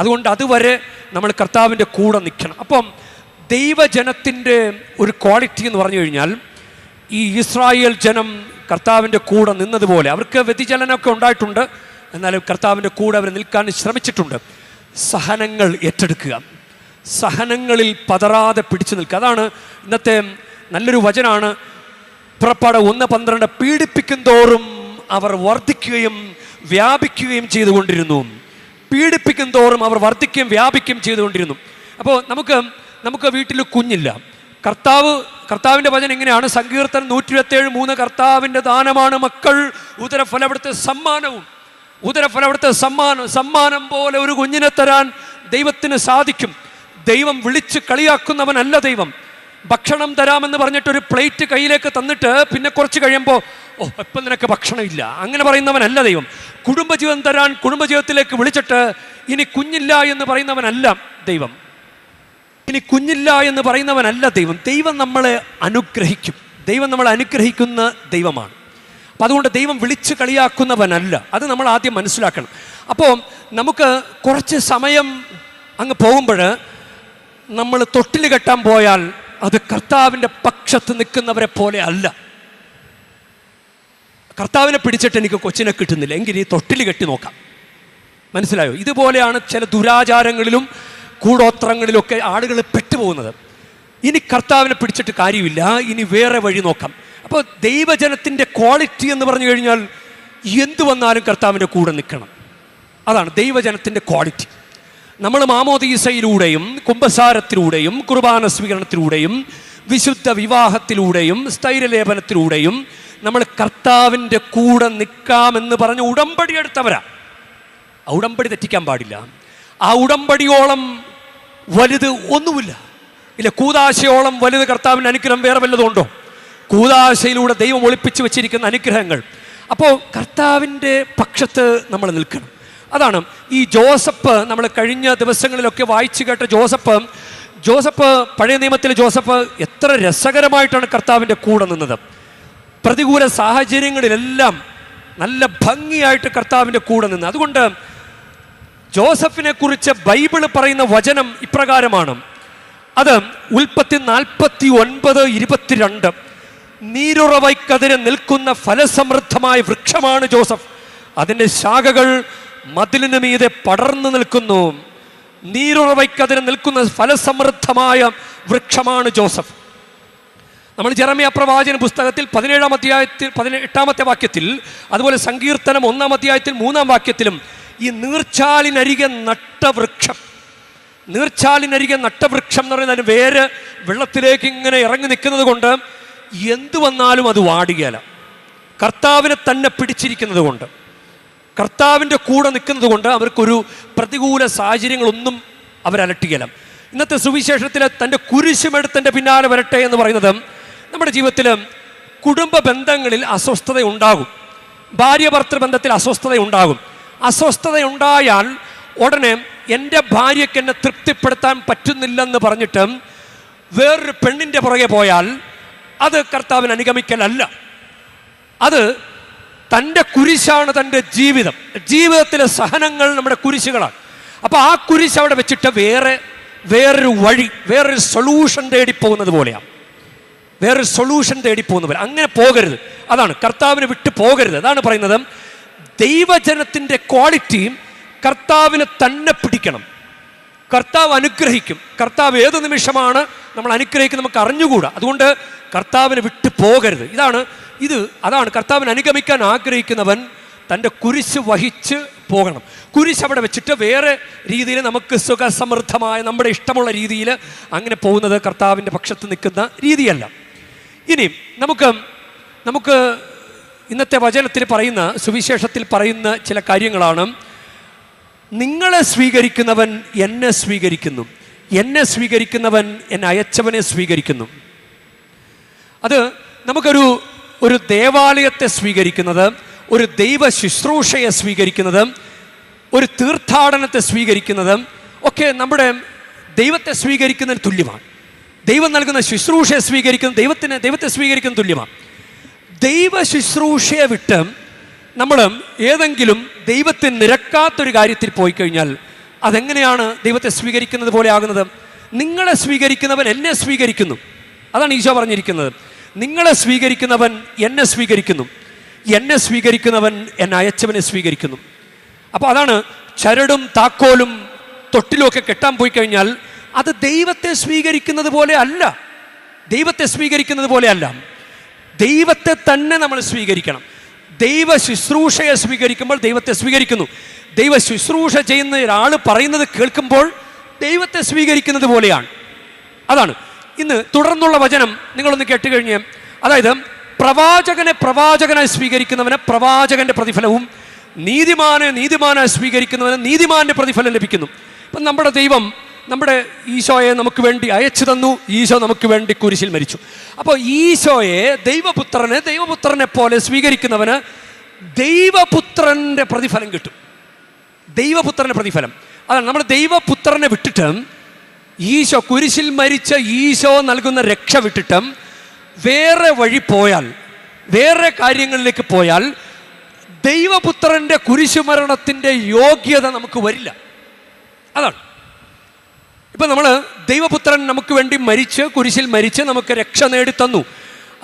അതുകൊണ്ട് അതുവരെ നമ്മൾ കർത്താവിൻ്റെ കൂടെ നിൽക്കണം. അപ്പം ദൈവജനത്തിൻ്റെ ഒരു ക്വാളിറ്റി എന്ന് പറഞ്ഞു കഴിഞ്ഞാൽ, ഈ ഇസ്രായേൽ ജനം കർത്താവിൻ്റെ കൂടെ നിന്നതുപോലെ, അവർക്ക് വ്യതിചലനമൊക്കെ ഉണ്ടായിട്ടുണ്ട്, എന്നാലും കർത്താവിൻ്റെ കൂടെ അവർ നിൽക്കാൻ ശ്രമിച്ചിട്ടുണ്ട്. സഹനങ്ങൾ ഏറ്റെടുക്കുക, സഹനങ്ങളിൽ പതറാതെ പിടിച്ചു നിൽക്കുക. അതാണ് ഇന്നത്തെ നല്ലൊരു വചനാണ് പുറപ്പാട് 1:12. പീഡിപ്പിക്കും തോറും അവർ വർദ്ധിക്കുകയും വ്യാപിക്കുകയും ചെയ്തുകൊണ്ടിരുന്നു. പീഡിപ്പിക്കും തോറും അവർ വർദ്ധിക്കുകയും വ്യാപിക്കുകയും ചെയ്തുകൊണ്ടിരുന്നു. അപ്പോൾ നമുക്ക് വീട്ടിൽ കുഞ്ഞില്ല. കർത്താവിൻ്റെ വചനം എങ്ങനെയാണ്? സങ്കീർത്തനം 127:3, കർത്താവിൻ്റെ ദാനമാണ് മക്കൾ, ഉദരഫലവിടുത്തെ സമ്മാനം പോലെ ഒരു കുഞ്ഞിനെ തരാൻ ദൈവത്തിന് സാധിക്കും. ദൈവം വിളിച്ച് കളിയാക്കുന്നവനല്ല ദൈവം. ഭക്ഷണം തരാമെന്ന് പറഞ്ഞിട്ടൊരു പ്ലേറ്റ് കയ്യിലേക്ക് തന്നിട്ട് പിന്നെ കുറച്ച് കഴിയുമ്പോൾ ഇപ്പം നിനക്ക് ഭക്ഷണം ഇല്ല, അങ്ങനെ പറയുന്നവനല്ല ദൈവം. കുടുംബജീവൻ തരാൻ കുടുംബജീവിതത്തിലേക്ക് വിളിച്ചിട്ട് ഇനി കുഞ്ഞില്ല എന്ന് പറയുന്നവനല്ല ദൈവം. ദൈവം നമ്മളെ അനുഗ്രഹിക്കും. ദൈവം നമ്മളെ അനുഗ്രഹിക്കുന്ന ദൈവമാണ്. അപ്പം അതുകൊണ്ട് ദൈവം വിളിച്ച് കളിയാക്കുന്നവനല്ല. അത് നമ്മൾ ആദ്യം മനസ്സിലാക്കണം. അപ്പോൾ നമുക്ക് കുറച്ച് സമയം അങ്ങ് പോകുമ്പോൾ നമ്മൾ തൊട്ടിൽ കെട്ടാൻ പോയാൽ അത് കർത്താവിൻ്റെ പക്ഷത്ത് നിൽക്കുന്നവരെ പോലെ അല്ല. കർത്താവിനെ പിടിച്ചിട്ട് എനിക്ക് കൊച്ചിനെ കിട്ടുന്നില്ല, എങ്കിൽ ഈ തൊട്ടിൽ കെട്ടി നോക്കാം. മനസ്സിലായോ? ഇതുപോലെയാണ് ചില ദുരാചാരങ്ങളിലും കൂടോത്രങ്ങളിലൊക്കെ ആളുകൾ പെട്ടുപോകുന്നത്. ഇനി കർത്താവിനെ പിടിച്ചിട്ട് കാര്യമില്ല, ഇനി വേറെ വഴി നോക്കാം. അപ്പോൾ ദൈവജനത്തിൻ്റെ ക്വാളിറ്റി എന്ന് പറഞ്ഞു കഴിഞ്ഞാൽ എന്തു വന്നാലും കർത്താവിൻ്റെ കൂടെ നിൽക്കണം. അതാണ് ദൈവജനത്തിൻ്റെ ക്വാളിറ്റി. നമ്മൾ മാമോദീസയിലൂടെയും കുമ്പസാരത്തിലൂടെയും കുർബാന സ്വീകരണത്തിലൂടെയും വിശുദ്ധ വിവാഹത്തിലൂടെയും സ്ഥൈര്യലേപനത്തിലൂടെയും നമ്മൾ കർത്താവിൻ്റെ കൂടെ നിൽക്കാമെന്ന് പറഞ്ഞ് ഉടമ്പടി എടുത്തവരാ. ആ ഉടമ്പടി തെറ്റിക്കാൻ പാടില്ല. ആ ഉടമ്പടിയോളം വലുത് ഒന്നുമില്ല. കൂദാശയോളം വലുത് കർത്താവിൻ്റെ അനുഗ്രഹം വേറെ വല്ലതും ഉണ്ടോ? കൂദാശയിലൂടെ ദൈവം ഒളിപ്പിച്ച് വെച്ചിരിക്കുന്ന അനുഗ്രഹങ്ങൾ. അപ്പോൾ കർത്താവിൻ്റെ പക്ഷത്ത് നമ്മൾ നിൽക്കണം. അതാണ് ഈ ജോസഫ്, നമ്മൾ കഴിഞ്ഞ ദിവസങ്ങളിലൊക്കെ വായിച്ചു കേട്ട ജോസഫ് പഴയ നിയമത്തിലെ ജോസഫ് എത്ര രസകരമായിട്ടാണ് കർത്താവിൻ്റെ കൂടെ നിന്നത്. പ്രതികൂല സാഹചര്യങ്ങളിലെല്ലാം നല്ല ഭംഗിയായിട്ട് കർത്താവിൻ്റെ കൂടെ നിന്ന്. അതുകൊണ്ട് ജോസഫിനെ കുറിച്ച് ബൈബിൾ പറയുന്ന വചനം ഇപ്രകാരമാണ്. അത് ഉൽപ്പത്തി 49:22. നീരുറവയ്ക്കെതിരെ നിൽക്കുന്ന ഫലസമൃദ്ധമായ വൃക്ഷമാണ് ജോസഫ്. അതിൻ്റെ ശാഖകൾ മതിലിന് മീതെ പടർന്നു നിൽക്കുന്നു. നീരുറവയ്ക്കെതിരെ നിൽക്കുന്ന ഫലസമൃദ്ധമായ വൃക്ഷമാണ് ജോസഫ്. നമ്മൾ ജെറമ്യാ പ്രവാചന പുസ്തകത്തിൽ 17-ാം അധ്യായത്തിൽ 18-ാമത്തെ വാക്യത്തിൽ, അതുപോലെ സങ്കീർത്തനം 1-ാം അധ്യായത്തിൽ 3-ാം വാക്യത്തിലും ഈ നീർച്ചാലിനരികെ നട്ട വൃക്ഷം എന്ന് പറയുന്നത് വേര് വെള്ളത്തിലേക്ക് ഇങ്ങനെ ഇറങ്ങി നിൽക്കുന്നത് കൊണ്ട് എന്തു വന്നാലും അത് വാടുകയില്ല. കർത്താവിനെ തന്നെ പിടിച്ചിരിക്കുന്നത് കൊണ്ട്, കർത്താവിൻ്റെ കൂടെ നിൽക്കുന്നത് കൊണ്ട് അവർക്കൊരു പ്രതികൂല സാഹചര്യങ്ങളൊന്നും അവരലട്ടുകയില്ല. ഇന്നത്തെ സുവിശേഷത്തിൽ തൻ്റെ കുരിശുമെടുത്തൻ്റെ പിന്നാലെ വരട്ടെ എന്ന് പറയുന്നത്, നമ്മുടെ ജീവിതത്തിൽ കുടുംബ ബന്ധങ്ങളിൽ അസ്വസ്ഥതയുണ്ടാകും, ഭാര്യ ഭർത്തൃ ബന്ധത്തിൽ അസ്വസ്ഥതയുണ്ടാകും. അസ്വസ്ഥതയുണ്ടായാൽ ഉടനെ എൻ്റെ ഭാര്യയ്ക്ക് എന്നെ തൃപ്തിപ്പെടുത്താൻ പറ്റുന്നില്ലെന്ന് പറഞ്ഞിട്ട് വേറൊരു പെണ്ണിൻ്റെ പുറകെ പോയാൽ അത് കർത്താവിന് അനുഗമിക്കലല്ല. അത് തൻ്റെ കുരിശാണ് തൻ്റെ ജീവിതം. ജീവിതത്തിലെ സഹനങ്ങൾ നമ്മുടെ കുരിശുകളാണ്. അപ്പോൾ ആ കുരിശ് അവിടെ വെച്ചിട്ട് വേറൊരു വഴി, വേറൊരു സൊല്യൂഷൻ തേടിപ്പോകുന്നത് പോലെയാണ്. വേറൊരു സൊല്യൂഷൻ തേടിപ്പോകുന്ന പോലെ അങ്ങനെ പോകരുത്. അതാണ് കർത്താവിനെ വിട്ടു പോകരുത്. അതാണ് പറയുന്നത്, ദൈവജനത്തിൻ്റെ ക്വാളിറ്റിയും കർത്താവിനെ തന്നെ പിടിക്കണം. കർത്താവ് അനുഗ്രഹിക്കും. കർത്താവ് ഏത് നിമിഷമാണ് നമ്മൾ അനുഗ്രഹിക്കുന്നത് നമുക്ക് അറിഞ്ഞുകൂടാ. അതുകൊണ്ട് കർത്താവിനെ വിട്ടു പോകരുത്. അതാണ് കർത്താവിനെ അനുഗമിക്കാൻ ആഗ്രഹിക്കുന്നവൻ തൻ്റെ കുരിശ് വഹിച്ച് പോകണം. കുരിശ് അവിടെ വെച്ചിട്ട് വേറെ രീതിയിൽ നമുക്ക് സുഖസമൃദ്ധമായ നമ്മുടെ ഇഷ്ടമുള്ള രീതിയിൽ അങ്ങനെ പോകുന്നത് കർത്താവിൻ്റെ പക്ഷത്ത് നിൽക്കുന്ന രീതിയല്ല. ഇനി നമുക്ക് ഇന്നത്തെ വചനത്തിൽ പറയുന്ന, സുവിശേഷത്തിൽ പറയുന്ന ചില കാര്യങ്ങളാണ്. നിങ്ങളെ സ്വീകരിക്കുന്നവൻ എന്നെ സ്വീകരിക്കുന്നു, എന്നെ സ്വീകരിക്കുന്നവൻ എന്നെ അയച്ചവനെ സ്വീകരിക്കുന്നു. അത് നമുക്കൊരു ദേവാലയത്തെ സ്വീകരിക്കുന്നത്, ഒരു ദൈവ ശുശ്രൂഷയെ സ്വീകരിക്കുന്നത്, ഒരു തീർത്ഥാടനത്തെ സ്വീകരിക്കുന്നത് ഒക്കെ നമ്മുടെ ദൈവത്തെ സ്വീകരിക്കുന്നതിന് തുല്യമാണ്. ദൈവം നൽകുന്ന ശുശ്രൂഷയെ സ്വീകരിക്കുന്നത് ദൈവത്തെ സ്വീകരിക്കുന്ന തുല്യമാണ്. ദൈവ ശുശ്രൂഷയെ വിട്ട് നമ്മൾ ഏതെങ്കിലും ദൈവത്തിന് നിരക്കാത്തൊരു കാര്യത്തിൽ പോയി കഴിഞ്ഞാൽ അതെങ്ങനെയാണ് ദൈവത്തെ സ്വീകരിക്കുന്നത് പോലെ ആകുന്നത്? നിങ്ങളെ സ്വീകരിക്കുന്നവൻ എന്നെ സ്വീകരിക്കുന്നു. അതാണ് ഈശോ പറഞ്ഞിരിക്കുന്നത്. നിങ്ങളെ സ്വീകരിക്കുന്നവൻ എന്നെ സ്വീകരിക്കുന്നു, എന്നെ സ്വീകരിക്കുന്നവൻ എന്നെ അയച്ചവനെ സ്വീകരിക്കുന്നു. അപ്പോൾ അതാണ് ചരടും താക്കോലും തൊട്ടിലും ഒക്കെ കെട്ടാൻ പോയി കഴിഞ്ഞാൽ അത് ദൈവത്തെ സ്വീകരിക്കുന്നത് പോലെ അല്ല. ദൈവത്തെ സ്വീകരിക്കുന്നത് പോലെ അല്ല. ദൈവത്തെ തന്നെ നമ്മൾ സ്വീകരിക്കണം. ദൈവ ശുശ്രൂഷയെ സ്വീകരിക്കുമ്പോൾ ദൈവത്തെ സ്വീകരിക്കുന്നു. ദൈവ ശുശ്രൂഷ ചെയ്യുന്ന ഒരാൾ പറയുന്നത് കേൾക്കുമ്പോൾ ദൈവത്തെ സ്വീകരിക്കുന്നത് പോലെയാണ്. അതാണ് ഇന്ന് തുടർന്നുള്ള വചനം നിങ്ങളൊന്ന് കേട്ടുകഴിഞ്ഞ്, അതായത് പ്രവാചകനായി സ്വീകരിക്കുന്നവന് പ്രവാചകന്റെ പ്രതിഫലവും നീതിമാനായി സ്വീകരിക്കുന്നവന് നീതിമാന്റെ പ്രതിഫലം ലഭിക്കുന്നു. ഇപ്പം നമ്മുടെ ദൈവം നമ്മുടെ ഈശോയെ നമുക്ക് വേണ്ടി അയച്ചു തന്നു. ഈശോ നമുക്ക് വേണ്ടി കുരിശിൽ മരിച്ചു. അപ്പോൾ ഈശോയെ ദൈവപുത്രനെ പോലെ സ്വീകരിക്കുന്നവന് ദൈവപുത്രൻ്റെ പ്രതിഫലം കിട്ടും. ദൈവപുത്രൻ്റെ പ്രതിഫലം അതാണ്. നമ്മൾ ദൈവപുത്രനെ വിട്ടിട്ട് ഈശോ കുരിശിൽ മരിച്ച ഈശോ നൽകുന്ന രക്ഷ വിട്ടിട്ട് വേറെ വഴി പോയാൽ, വേറെ കാര്യങ്ങളിലേക്ക് പോയാൽ ദൈവപുത്രൻ്റെ കുരിശുമരണത്തിൻ്റെ യോഗ്യത നമുക്ക് വരില്ല. അതാണ്. ഇപ്പം നമ്മൾ ദൈവപുത്രൻ നമുക്ക് വേണ്ടി കുരിശിൽ മരിച്ച് നമുക്ക് രക്ഷ നേടിത്തന്നു.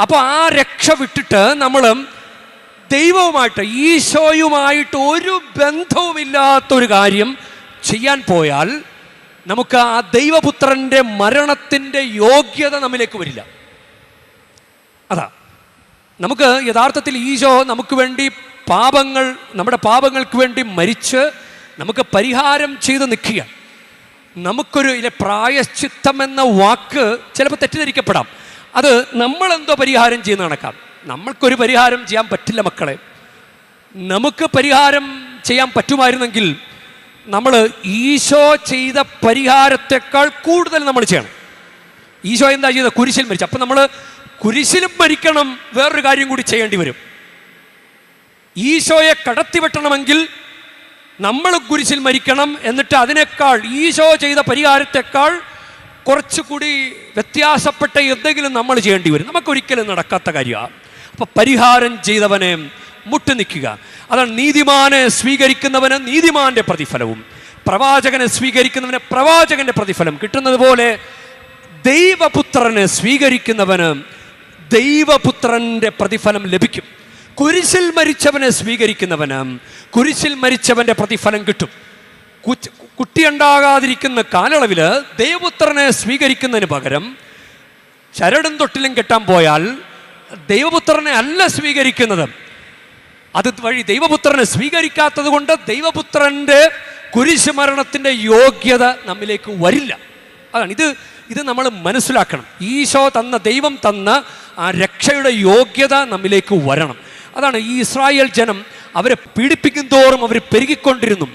അപ്പോൾ ആ രക്ഷ വിട്ടിട്ട് നമ്മൾ ദൈവവുമായിട്ട്, ഈശോയുമായിട്ട് ഒരു ബന്ധവുമില്ലാത്തൊരു കാര്യം ചെയ്യാൻ പോയാൽ നമുക്ക് ആ ദൈവപുത്രൻ്റെ മരണത്തിൻ്റെ യോഗ്യത നമ്മിലേക്ക് വരില്ല. അതാ നമുക്ക് യഥാർത്ഥത്തിൽ ഈശോ നമുക്ക് വേണ്ടി നമ്മുടെ പാപങ്ങൾക്ക് വേണ്ടി മരിച്ച് നമുക്ക് പരിഹാരം ചെയ്ത് നിൽക്കുക. നമുക്കൊരു പ്രായശ്ചിത്തം എന്ന വാക്ക് ചിലപ്പോൾ തെറ്റിദ്ധരിക്കപ്പെടാം. അത് നമ്മളെന്തോ പരിഹാരം ചെയ്യുന്ന കണക്കാം. നമ്മൾക്കൊരു പരിഹാരം ചെയ്യാൻ പറ്റില്ല മക്കളെ. നമുക്ക് പരിഹാരം ചെയ്യാൻ പറ്റുമായിരുന്നെങ്കിൽ നമ്മൾ ഈശോ ചെയ്ത പരിഹാരത്തെക്കാൾ കൂടുതൽ നമ്മൾ ചെയ്യണം. ഈശോ എന്താ ചെയ്തത്? കുരിശിൽ മരിച്ചു. അപ്പം നമ്മൾ കുരിശിലും മരിക്കണം, വേറൊരു കാര്യം കൂടി ചെയ്യേണ്ടി വരും. ഈശോയെ കടത്തിവെട്ടണമെങ്കിൽ നമ്മൾ കുരിശിൽ മരിക്കണം. എന്നിട്ട് അതിനേക്കാൾ ഈശോ ചെയ്ത പരിഹാരത്തെക്കാൾ കുറച്ചുകൂടി വ്യത്യാസപ്പെട്ട എന്തെങ്കിലും നമ്മൾ ചെയ്യേണ്ടി വരും. നമുക്കൊരിക്കലും നടക്കാത്ത കാര്യമാണ്. അപ്പം പരിഹാരം ചെയ്തവനെ മുട്ടി നിൽക്കുക. അതാണ് നീതിമാനെ സ്വീകരിക്കുന്നവന് നീതിമാന്റെ പ്രതിഫലവും പ്രവാചകനെ സ്വീകരിക്കുന്നവന് പ്രവാചകന്റെ പ്രതിഫലം കിട്ടുന്നത് പോലെ ദൈവപുത്രനെ സ്വീകരിക്കുന്നവന് ദൈവപുത്രന്റെ പ്രതിഫലം ലഭിക്കും. കുരിശിൽ മരിച്ചവനെ സ്വീകരിക്കുന്നവന് കുരിശിൽ മരിച്ചവന്റെ പ്രതിഫലം കിട്ടും. കുട്ടിയുണ്ടാകാതിരിക്കുന്ന കാലയളവിൽ ദൈവപുത്രനെ സ്വീകരിക്കുന്നതിന് പകരം ചരടും തൊട്ടിലും കെട്ടാൻ പോയാൽ ദൈവപുത്രനെ അല്ല സ്വീകരിക്കുന്നത്. അത് വഴി ദൈവപുത്രനെ സ്വീകരിക്കാത്തത് കൊണ്ട് ദൈവപുത്രൻ്റെ കുരിശ് മരണത്തിൻ്റെ യോഗ്യത നമ്മിലേക്ക് വരില്ല. അതാണ് ഇത് നമ്മൾ മനസ്സിലാക്കണം. ഈശോ ദൈവം തന്ന ആ രക്ഷയുടെ യോഗ്യത നമ്മിലേക്ക് വരണം. അതാണ് ഈ ഇസ്രായേൽ ജനം അവരെ പീഡിപ്പിക്കും തോറും അവർ പെരുകിക്കൊണ്ടിരുന്നു.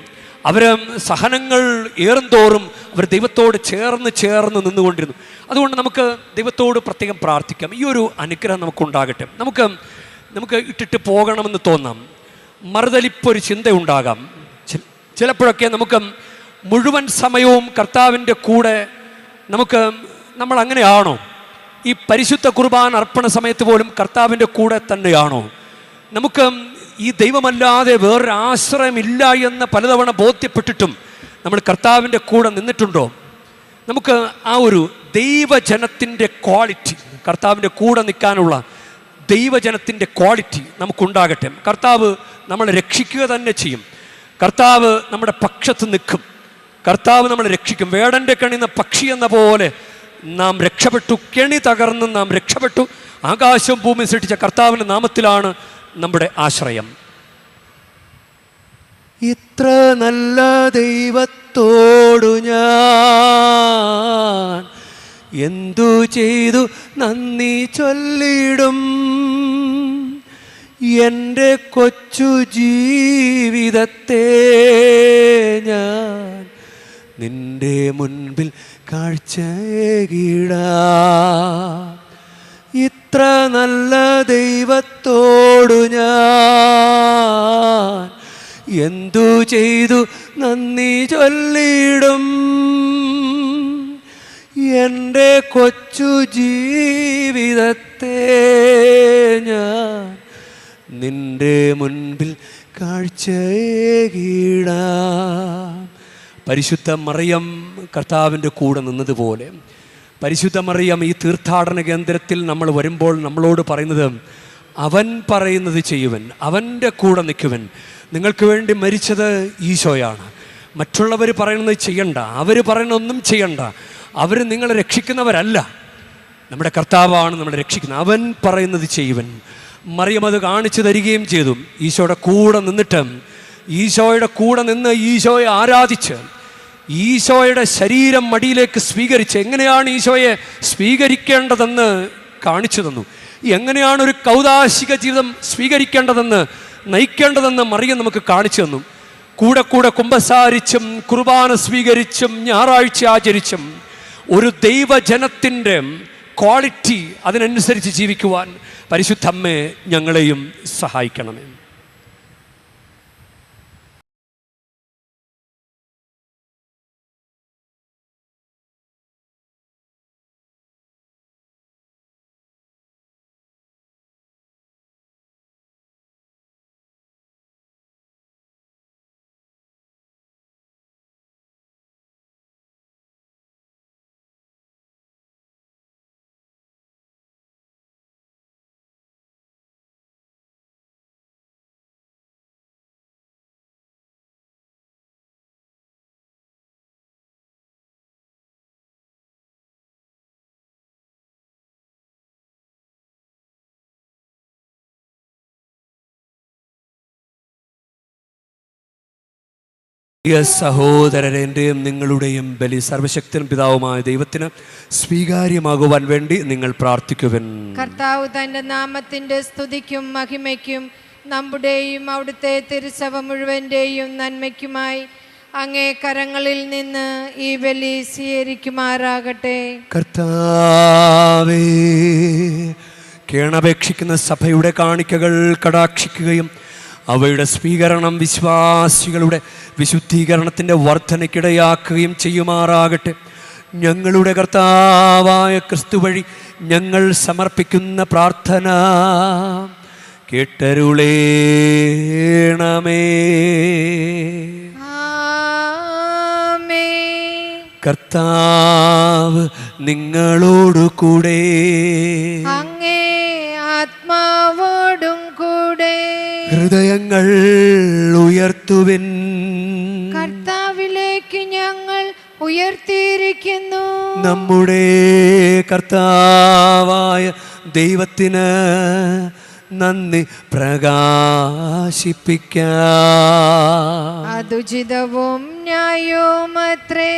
അവർ സഹനങ്ങൾ ഏറും തോറും അവർ ദൈവത്തോട് ചേർന്ന് നിന്നുകൊണ്ടിരുന്നു. അതുകൊണ്ട് നമുക്ക് ദൈവത്തോട് പ്രത്യേകം പ്രാർത്ഥിക്കാം. ഈ ഒരു അനുഗ്രഹം നമുക്കുണ്ടാകട്ടെ. നമുക്ക് ഇട്ടിട്ട് പോകണമെന്ന് തോന്നാം. മറുതലിപ്പൊരു ചിന്തയുണ്ടാകാം. ചിലപ്പോഴൊക്കെ നമുക്ക് മുഴുവൻ സമയവും കർത്താവിൻ്റെ കൂടെ നമ്മൾ അങ്ങനെയാണോ? ഈ പരിശുദ്ധ കുർബാന അർപ്പണ സമയത്ത് പോലും കർത്താവിൻ്റെ കൂടെ തന്നെയാണോ? നമുക്ക് ഈ ദൈവമല്ലാതെ വേറൊരു ആശ്രയമില്ല എന്ന് പലതവണ ബോധ്യപ്പെട്ടിട്ടും നമ്മൾ കർത്താവിൻ്റെ കൂടെ നിന്നിട്ടുണ്ടോ? നമുക്ക് ആ ഒരു ദൈവജനത്തിൻ്റെ ക്വാളിറ്റി, കർത്താവിൻ്റെ കൂടെ നിൽക്കാനുള്ള ദൈവജനത്തിൻ്റെ ക്വാളിറ്റി നമുക്കുണ്ടാകട്ടെ. കർത്താവ് നമ്മളെ രക്ഷിക്കുക തന്നെ ചെയ്യും. കർത്താവ് നമ്മുടെ പക്ഷത്ത് നിൽക്കും. കർത്താവ് നമ്മളെ രക്ഷിക്കും. വേടൻ്റെ കണിന്ന പക്ഷി എന്ന പോലെ നാം രക്ഷപ്പെട്ടു. കെണി തകർന്ന് നാം രക്ഷപ്പെട്ടു. ആകാശവും ഭൂമിയും സൃഷ്ടിച്ച കർത്താവിൻ്റെ നാമത്തിലാണ് നമ്മുടെ ആശ്രയം. ഇത്ര നല്ല ദൈവത്തോടു ഞാൻ എന്തു ചെയ്തു നന്ദി ചൊല്ലിടും. എൻ്റെ കൊച്ചു ജീവിതത്തെ ഞാൻ നിന്റെ മുൻപിൽ കാഴ്ചയേകിടാം. ഇത്ര നല്ല ദൈവത്തോടു ഞാൻ എന്തു ചെയ്തു നന്ദി ചൊല്ലിടും. എൻ്റെ കൊച്ചു ജീവിതത്തെ ഞാൻ നിന്റെ മുൻപിൽ കാഴ്ചയേകിടാം. പരിശുദ്ധ മറിയം കർത്താവിൻ്റെ കൂടെ നിന്നതുപോലെ പരിശുദ്ധ മറിയം ഈ തീർത്ഥാടന കേന്ദ്രത്തിൽ നമ്മൾ വരുമ്പോൾ നമ്മളോട് പറയുന്നത്, അവൻ പറയുന്നത് ചെയ്യുവൻ, അവൻ്റെ കൂടെ നിൽക്കുവൻ. നിങ്ങൾക്ക് വേണ്ടി മരിച്ചത് ഈശോയാണ്. മറ്റുള്ളവർ പറയുന്നത് ചെയ്യണ്ട, അവർ പറയുന്നതൊന്നും ചെയ്യണ്ട. അവർ നിങ്ങളെ രക്ഷിക്കുന്നവരല്ല, നമ്മുടെ കർത്താവാണ് നമ്മളെ രക്ഷിക്കുന്നത്. അവൻ പറയുന്നത് ചെയ്യുവൻ. മറിയം അത് കാണിച്ചു തരികയും ചെയ്തു. ഈശോയുടെ കൂടെ നിന്നിട്ട്, ഈശോയുടെ കൂടെ നിന്ന് ഈശോയെ ആരാധിച്ച്, ഈശോയുടെ ശരീരം മടിയിലേക്ക് സ്വീകരിച്ച് എങ്ങനെയാണ് ഈശോയെ സ്വീകരിക്കേണ്ടതെന്ന് കാണിച്ചു തന്നു. എങ്ങനെയാണ് ഒരു കൗദാശിക ജീവിതം സ്വീകരിക്കേണ്ടതെന്ന്, നയിക്കേണ്ടതെന്ന് മറിയം നമുക്ക് കാണിച്ചു തന്നു. കൂടെ കൂടെ കുമ്പസാരിച്ചും കുർബാന സ്വീകരിച്ചും ഞായറാഴ്ച ആചരിച്ചും ഒരു ദൈവജനത്തിൻ്റെ ക്വാളിറ്റി അതിനനുസരിച്ച് ജീവിക്കുവാൻ പരിശുദ്ധ അമ്മേ ഞങ്ങളെയും സഹായിക്കണമേ. സഹോദരൻ്റെയും നിങ്ങളുടെയും ബലി സർവശക്തനും പിതാവുമായ ദൈവത്തിന് സ്വീകാര്യമാകുവാൻ വേണ്ടി നിങ്ങൾ പ്രാർത്ഥിക്കുവൻ. കർത്താവ് തന്റെ നാമത്തിന്റെ സ്തുതിക്കും മഹിമയ്ക്കും നമ്മുടെയും അവിടുത്തെ തിരുസഭ മുഴുവൻ്റെയും നന്മയ്ക്കുമായി അങ്ങേ കരങ്ങളിൽ നിന്ന് ഈ ബലി സ്വീകരിക്കുമാറാകട്ടെ. കർത്താവേ, കേണപേക്ഷിക്കുന്ന സഭയുടെ കാണിക്കകൾ കടാക്ഷിക്കുകയും അവയുടെ സ്വീകരണം വിശ്വാസികളുടെ വിശുദ്ധീകരണത്തിൻ്റെ വർധനയ്ക്കിടയാക്കുകയും ചെയ്യുമാറാകട്ടെ. ഞങ്ങളുടെ കർത്താവായ ക്രിസ്തു വഴി ഞങ്ങൾ സമർപ്പിക്കുന്ന പ്രാർത്ഥന കേട്ടരുളേണമേ. കർത്താവ് നിങ്ങളോടു കൂടെ, അങ്ങേ ആത്മാവോടും കൂടെ. ഹൃദയങ്ങൾ ഉയർത്തുവിൻ. കർത്താവിലേക്ക് ഞങ്ങൾ ഉയർത്തിയിരിക്കുന്നു. നമ്മുടെ കർത്താവായ ദൈവത്തിന് നന്ദി പ്രകാശിപ്പിക്കാം. അതുചിതവും ന്യായവുമത്രേ.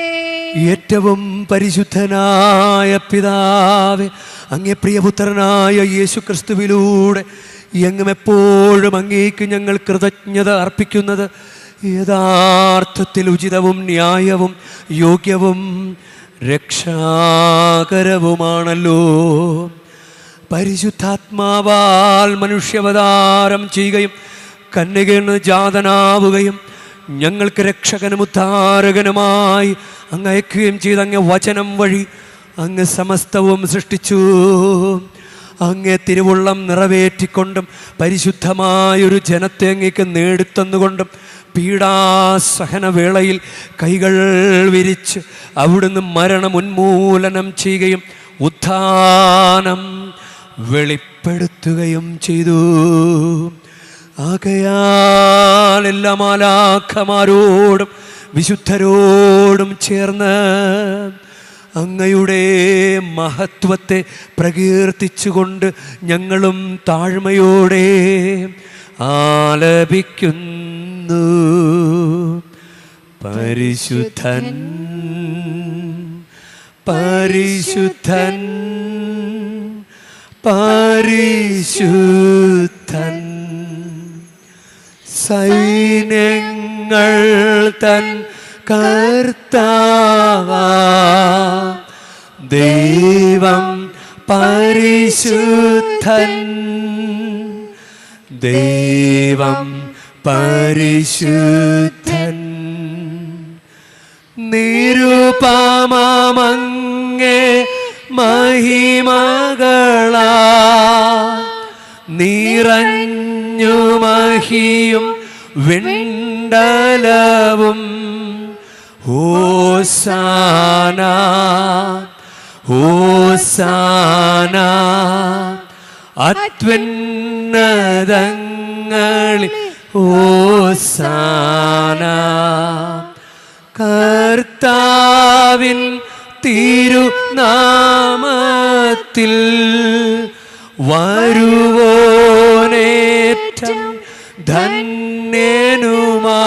ഏറ്റവും പരിശുദ്ധനായ പിതാവേ, അങ്ങേ പ്രിയപുത്രനായ യേശു ക്രിസ്തുവിലൂടെ എങ്ങും എപ്പോഴും അങ്ങേക്ക് ഞങ്ങൾ കൃതജ്ഞത അർപ്പിക്കുന്നത് യഥാർത്ഥത്തിൽ ഉചിതവും ന്യായവും യോഗ്യവും രക്ഷാകരവുമാണല്ലോ. പരിശുദ്ധാത്മാവാൽ മനുഷ്യാവതാരം ചെയ്യുകയും കന്യകയിൽ ജാതനാവുകയും ഞങ്ങൾക്ക് രക്ഷകനും ഉദ്ധാരകനുമായി അങ്ങ് അയക്കുകയും ചെയ്ത അങ്ങ് വചനം വഴി അങ്ങ് സമസ്തവും സൃഷ്ടിച്ചു. അങ്ങേ തിരുവുള്ളം നിറവേറ്റിക്കൊണ്ടും പരിശുദ്ധമായൊരു ജനത്തെ അങ്ങേക്ക് നേടിത്തന്നുകൊണ്ടും പീഡാസഹനവേളയിൽ കൈകൾ വിരിച്ച് അവിടുന്ന് മരണം ഉന്മൂലനം ചെയ്യുകയും ഉത്ഥാനം വെളിപ്പെടുത്തുകയും ചെയ്തു. ആകയാൽ എല്ലാ മാലാഖമാരോടും വിശുദ്ധരോടും ചേർന്ന് അങ്ങയുടെ മഹത്വത്തെ പ്രകീർത്തിച്ചുകൊണ്ട് ഞങ്ങളും താഴ്മയോടെ ആലപിക്കുന്നു. പരിശുദ്ധൻ പരിശുദ്ധൻ പരിശുദ്ധൻ, സൈന്യങ്ങൾ തൻ കർത്താവാം ദൈവം പരിശുദ്ധൻ, ദൈവം പരിശുദ്ധൻ. നിരുപമമങ്ങേ മഹിമകളാ നിറഞ്ഞു മഹിയും വിണ്ടലവും. ഹോസാന ഹോസാന അത്യുന്നതങ്ങളിൽ ഹോസാന. കർത്താവിൻ തിരുനാമത്തിൽ വരുവോനേറ്റം ധന്യനുമാ.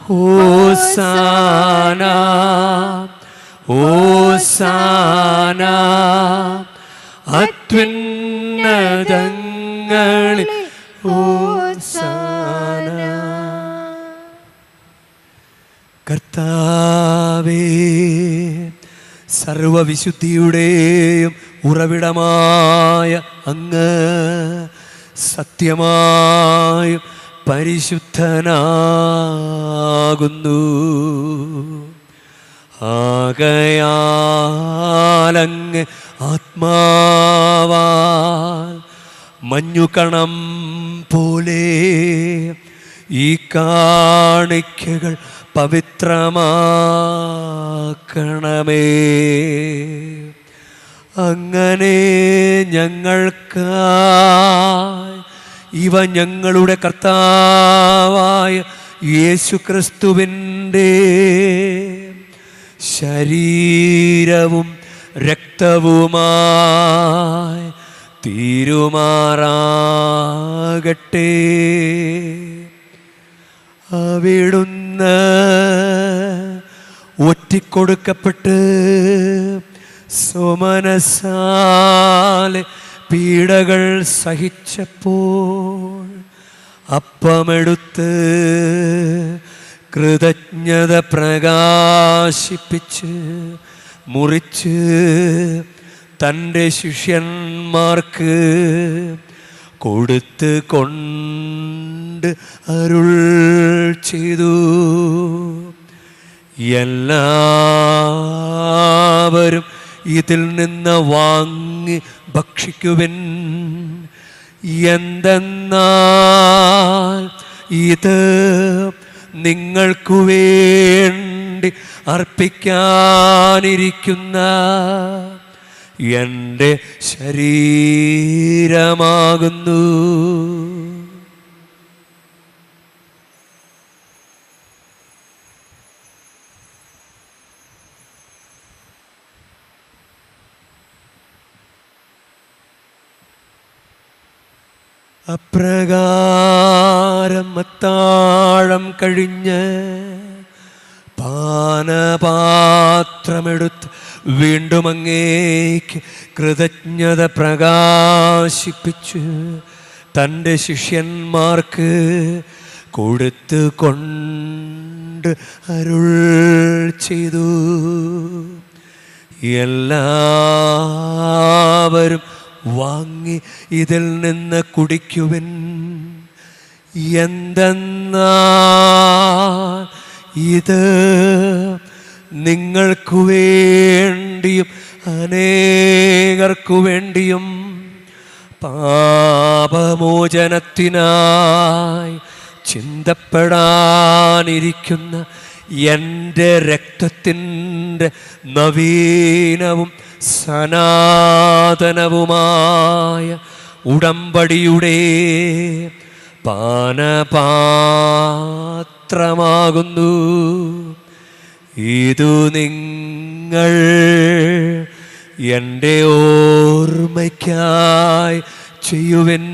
ഹോസാന ഹോസാന അത്യുന്നതങ്ങളിൽ ഹോസാന. കർത്താവേ, സർവവിശുദ്ധിയുടെയും ഉറവിടമായ അങ്ങ് സത്യമായും പരിശുദ്ധനാകുന്നു. ആകയാലങ്ങ് ആത്മാവാൽ മഞ്ഞുകണം പോലെ ഈ കാണിക്കകൾ പവിത്രമാക്കണമേ. അങ്ങനെ ഞങ്ങൾക്കായി ഇവ ഞങ്ങളുടെ കർത്താവായ യേശുക്രിസ്തുവിൻ്റെ ശരീരവും രക്തവുമായി തീരുമാറാകട്ടെ. അവിടുന്ന് ഒറ്റിക്കൊടുക്കപ്പെട്ട് സ്വമനസാലെ പീഡകൾ സഹിച്ചപ്പോൾ അപ്പമെടുത്ത് കൃതജ്ഞത പ്രകാശിപ്പിച്ച് മുറിച്ച് തൻ്റെ ശിഷ്യന്മാർക്ക് കൊടുത്ത് കൊണ്ട് അരുൾ ചെയ്തു. എല്ലാവരും ഇതിൽ നിന്ന് വാങ്ങി ഭക്ഷിക്കുവിൻ. എന്തെന്നാൽ ഇത് നിങ്ങൾക്കു വേണ്ടി അർപ്പിക്കാനിരിക്കുന്ന എൻ്റെ ശരീരമാകുന്നു. അപ്രകാരം അത്താഴം കഴിഞ്ഞ് പാനപാത്രമെടുത്ത് വീണ്ടും അങ്ങേക്ക് കൃതജ്ഞത പ്രകാശിപ്പിച്ച് തൻ്റെ ശിഷ്യന്മാർക്ക് കൊടുത്ത് കൊണ്ട് അരുൾ ചെയ്തു. എല്ലാവരും വാങ്ങി ഇതിൽ നിന്ന് കുടിക്കുവിൻ. എന്തെന്നാൽ ഇത് നിങ്ങൾക്കു വേണ്ടിയും അനേകർക്കു വേണ്ടിയും പാപമോചനത്തിനായി ചിന്തപ്പെടാനിരിക്കുന്ന എൻ്റെ രക്തത്തിൻ്റെ നവീനവും സനാതനവുമായ ഉടമ്പടിയുടെ പാനപാത്രമാകുന്നു. ഇതു നിങ്ങൾ എൻ്റെ ഓർമ്മയ്ക്കായി ചെയ്യുവിൻ.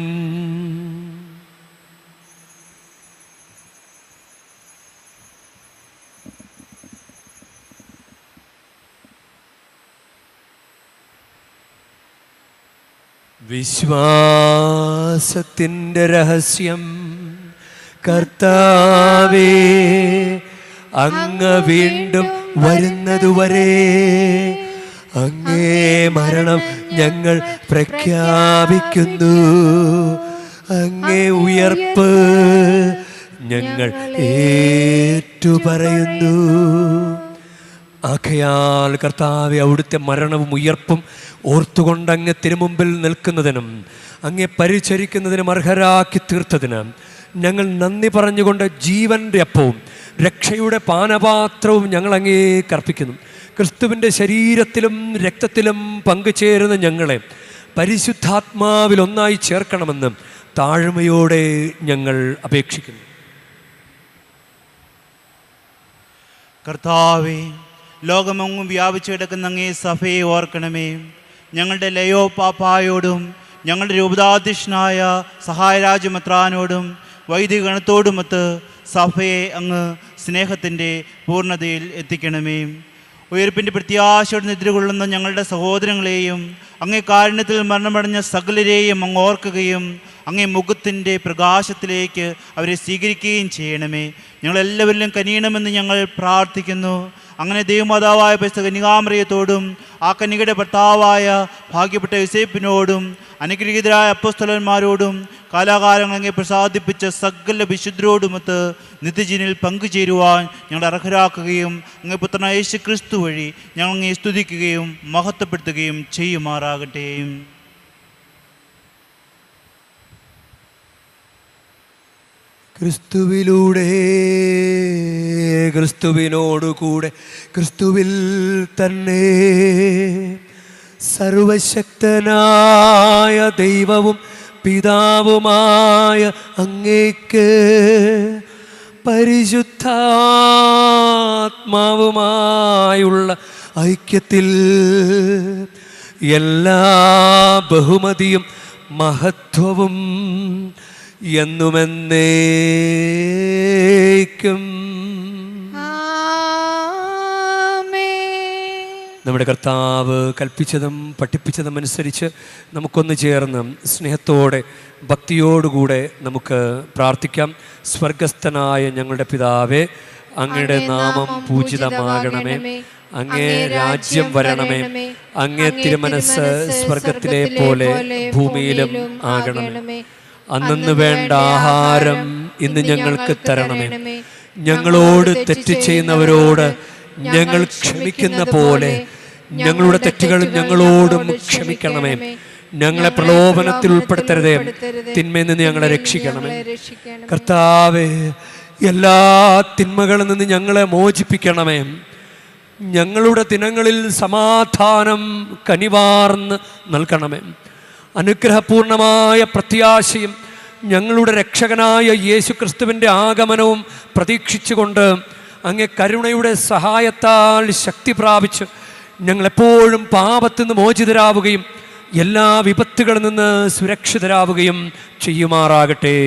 വിശ്വാസത്തിൻ്റെ രഹസ്യം. കർത്താവേ, അങ്ങ് വീണ്ടും വരുന്നതുവരെ അങ്ങേ മരണം ഞങ്ങൾ പ്രഖ്യാപിക്കുന്നു. അങ്ങേ ഉയർപ്പ് ഞങ്ങൾ ഏറ്റുപറയുന്നു. ആകയാൽ കർത്താവേ, അവിടുത്തെ മരണവും ഉയർപ്പും ഓർത്തുകൊണ്ട് അങ്ങ് തിരുമുമ്പിൽ നിൽക്കുന്നതിനും അങ്ങേ പരിചരിക്കുന്നതിനും അർഹരാക്കി തീർത്തതിന് ഞങ്ങൾ നന്ദി പറഞ്ഞുകൊണ്ട് ജീവൻ്റെ അപ്പവും രക്ഷയുടെ പാനപാത്രവും ഞങ്ങൾ അങ്ങേക്ക് അർപ്പിക്കുന്നു. ക്രിസ്തുവിൻ്റെ ശരീരത്തിലും രക്തത്തിലും പങ്കുചേരുന്ന ഞങ്ങളെ പരിശുദ്ധാത്മാവിൽ ഒന്നായി ചേർക്കണമെന്ന് താഴ്മയോടെ ഞങ്ങൾ അപേക്ഷിക്കുന്നു. കർത്താവേ, ലോകമെങ്ങും വ്യാപിച്ചു കിടക്കുന്ന അങ്ങേ സഭയെ ഓർക്കണമേ. ഞങ്ങളുടെ ലയോ പാപ്പായോടും ഞങ്ങളുടെ രൂപതാധ്യക്ഷനായ സഹായരാജമെത്രാനോടും വൈദികഗണത്തോടുമൊത്ത് സഭയെ അങ്ങ് സ്നേഹത്തിൻ്റെ പൂർണ്ണതയിൽ എത്തിക്കണമേ. ഉയർപ്പിൻ്റെ പ്രത്യാശയോടെ നിദ്രകൊള്ളുന്ന ഞങ്ങളുടെ സഹോദരങ്ങളെയും അങ്ങേ കാരുണ്യത്തിൽ മരണമടഞ്ഞ സകലരെയും അങ്ങ് ഓർക്കുകയും അങ്ങേ മുഖത്തിൻ്റെ പ്രകാശത്തിലേക്ക് അവരെ സ്വീകരിക്കുകയും ചെയ്യണമേ. ഞങ്ങളെല്ലാവരിലും കനിയണമെന്ന് ഞങ്ങൾ പ്രാർത്ഥിക്കുന്നു. അങ്ങനെ ദൈവമാതാവായ പരിശുദ്ധ കന്യകാമറിയത്തോടും ആ കന്യകയുടെ ഭർത്താവായ ഭാഗ്യപ്പെട്ട യോസേപ്പിനോടും അനുഗ്രഹീതരായ അപ്പോസ്തലന്മാരോടും കാലാകാലങ്ങൾ അങ്ങേ പ്രസാദിപ്പിച്ച സകല വിശുദ്ധരോടുമൊത്ത് നിത്യജീവനിൽ പങ്കുചേരുവാൻ ഞങ്ങൾ അർഹരാക്കുകയും അങ്ങേ പുത്രനായ യേശു ക്രിസ്തു വഴി ഞങ്ങൾ അങ്ങേ സ്തുതിക്കുകയും മഹത്വപ്പെടുത്തുകയും ചെയ്യുമാറാകട്ടെ. ക്രിസ്തുവിലൂടെ, ക്രിസ്തുവിനോടുകൂടെ, ക്രിസ്തുവിൽ തന്നെ സർവശക്തനായ ദൈവവും പിതാവുമായ അങ്ങേക്ക് പരിശുദ്ധാത്മാവുമായുള്ള ഐക്യത്തിൽ എല്ലാ ബഹുമതിയും മഹത്വവും എന്നുമെന്നേക്കും. നമ്മുടെ കർത്താവ് കൽപ്പിച്ചതും പഠിപ്പിച്ചതും അനുസരിച്ച് നമുക്കൊന്ന് ചേർന്ന് സ്നേഹത്തോടെ ഭക്തിയോടുകൂടെ നമുക്ക് പ്രാർത്ഥിക്കാം. സ്വർഗസ്ഥനായ ഞങ്ങളുടെ പിതാവേ, അങ്ങയുടെ നാമം പൂജിതമാകണമേ, അങ്ങേ രാജ്യം വരണമേ, അങ്ങേ തിരുമനസ്സ് സ്വർഗത്തിലെ പോലെ ഭൂമിയിലും ആകണമേ. അന്നു വേണ്ട ആഹാരം ഇന്ന് ഞങ്ങൾക്ക് തരണമേ. ഞങ്ങളോട് തെറ്റ് ചെയ്യുന്നവരോട് ഞങ്ങൾ ക്ഷമിക്കുന്ന പോലെ ഞങ്ങളുടെ തെറ്റുകളും ഞങ്ങളോടും ക്ഷമിക്കണമേ. ഞങ്ങളെ പ്രലോഭനത്തിൽ ഉൾപ്പെടുത്തരുതേ, തിന്മയിൽ നിന്ന് ഞങ്ങളെ രക്ഷിക്കണമേ. കർത്താവേ, എല്ലാ തിന്മകളിൽ നിന്ന് ഞങ്ങളെ മോചിപ്പിക്കണമേ. ഞങ്ങളുടെ ദിനങ്ങളിൽ സമാധാനം കനിവാർന്ന് നൽകണമേ. അനുഗ്രഹപൂർണമായ പ്രത്യാശയും ഞങ്ങളുടെ രക്ഷകനായ യേശു ക്രിസ്തുവിൻ്റെ ആഗമനവും പ്രതീക്ഷിച്ചുകൊണ്ട് അങ്ങേ കരുണയുടെ സഹായത്താൽ ശക്തി പ്രാപിച്ച് ഞങ്ങളെപ്പോഴും പാപത്തിൽ നിന്ന് മോചിതരാവുകയും എല്ലാ വിപത്തുകളിൽ നിന്ന് സുരക്ഷിതരാവുകയും ചെയ്യുമാറാകട്ടെ.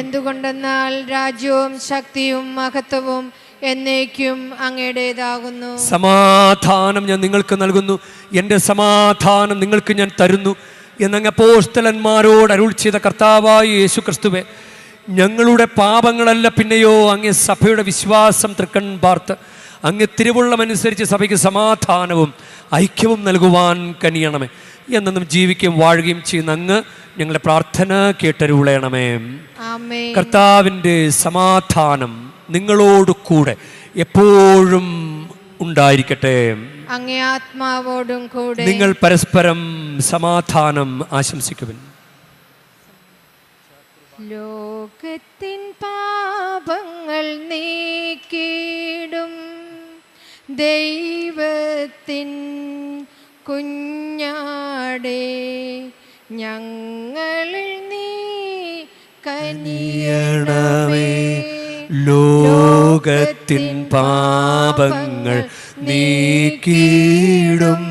എന്തുകൊണ്ടെന്നാൽ രാജ്യവും ശക്തിയും മഹത്വവും എന്നേക്കും അങ്ങയുടേതാകുന്നു. സമാധാനം ഞാൻ നിങ്ങൾക്ക് നൽകുന്നു, എൻ്റെ സമാധാനം നിങ്ങൾക്ക് ഞാൻ തരുന്നു എന്നങ്ങ് അപ്പോസ്തലന്മാരോട് അരുൾ ചെയ്ത കർത്താവായ യേശു ക്രിസ്തുവേ, ഞങ്ങളുടെ പാപങ്ങളല്ല പിന്നെയോ അങ്ങേ സഭയുടെ വിശ്വാസം തൃക്കൺ പാർത്ത് അങ്ങ് തിരുവുള്ളമനുസരിച്ച് സഭയ്ക്ക് സമാധാനവും ഐക്യവും നൽകുവാൻ കനിയണമേ. എന്നും ജീവിക്കുകയും വാഴുകയും ചെയ്യുന്ന അങ്ങ് ഞങ്ങളുടെ പ്രാർത്ഥന കേട്ടരുളയണമേ. കർത്താവിൻ്റെ സമാധാനം നിങ്ങളോട് കൂടെ എപ്പോഴും ഉണ്ടായിരിക്കട്ടെ. അങ്ങേ ആത്മാവോടും കൂടെ. നിങ്ങൾ പരസ്പരം സമാധാനം ആശംസിക്കുവിൻ. ലോകത്തിൻ പാപങ്ങൾ നീക്കിടും ദൈവത്തിൻ കുഞ്ഞാടേ, ഞങ്ങളിൽ നീ കനിയണമേ. ലോകത്തിൻ പാപങ്ങൾ നീക്കിടും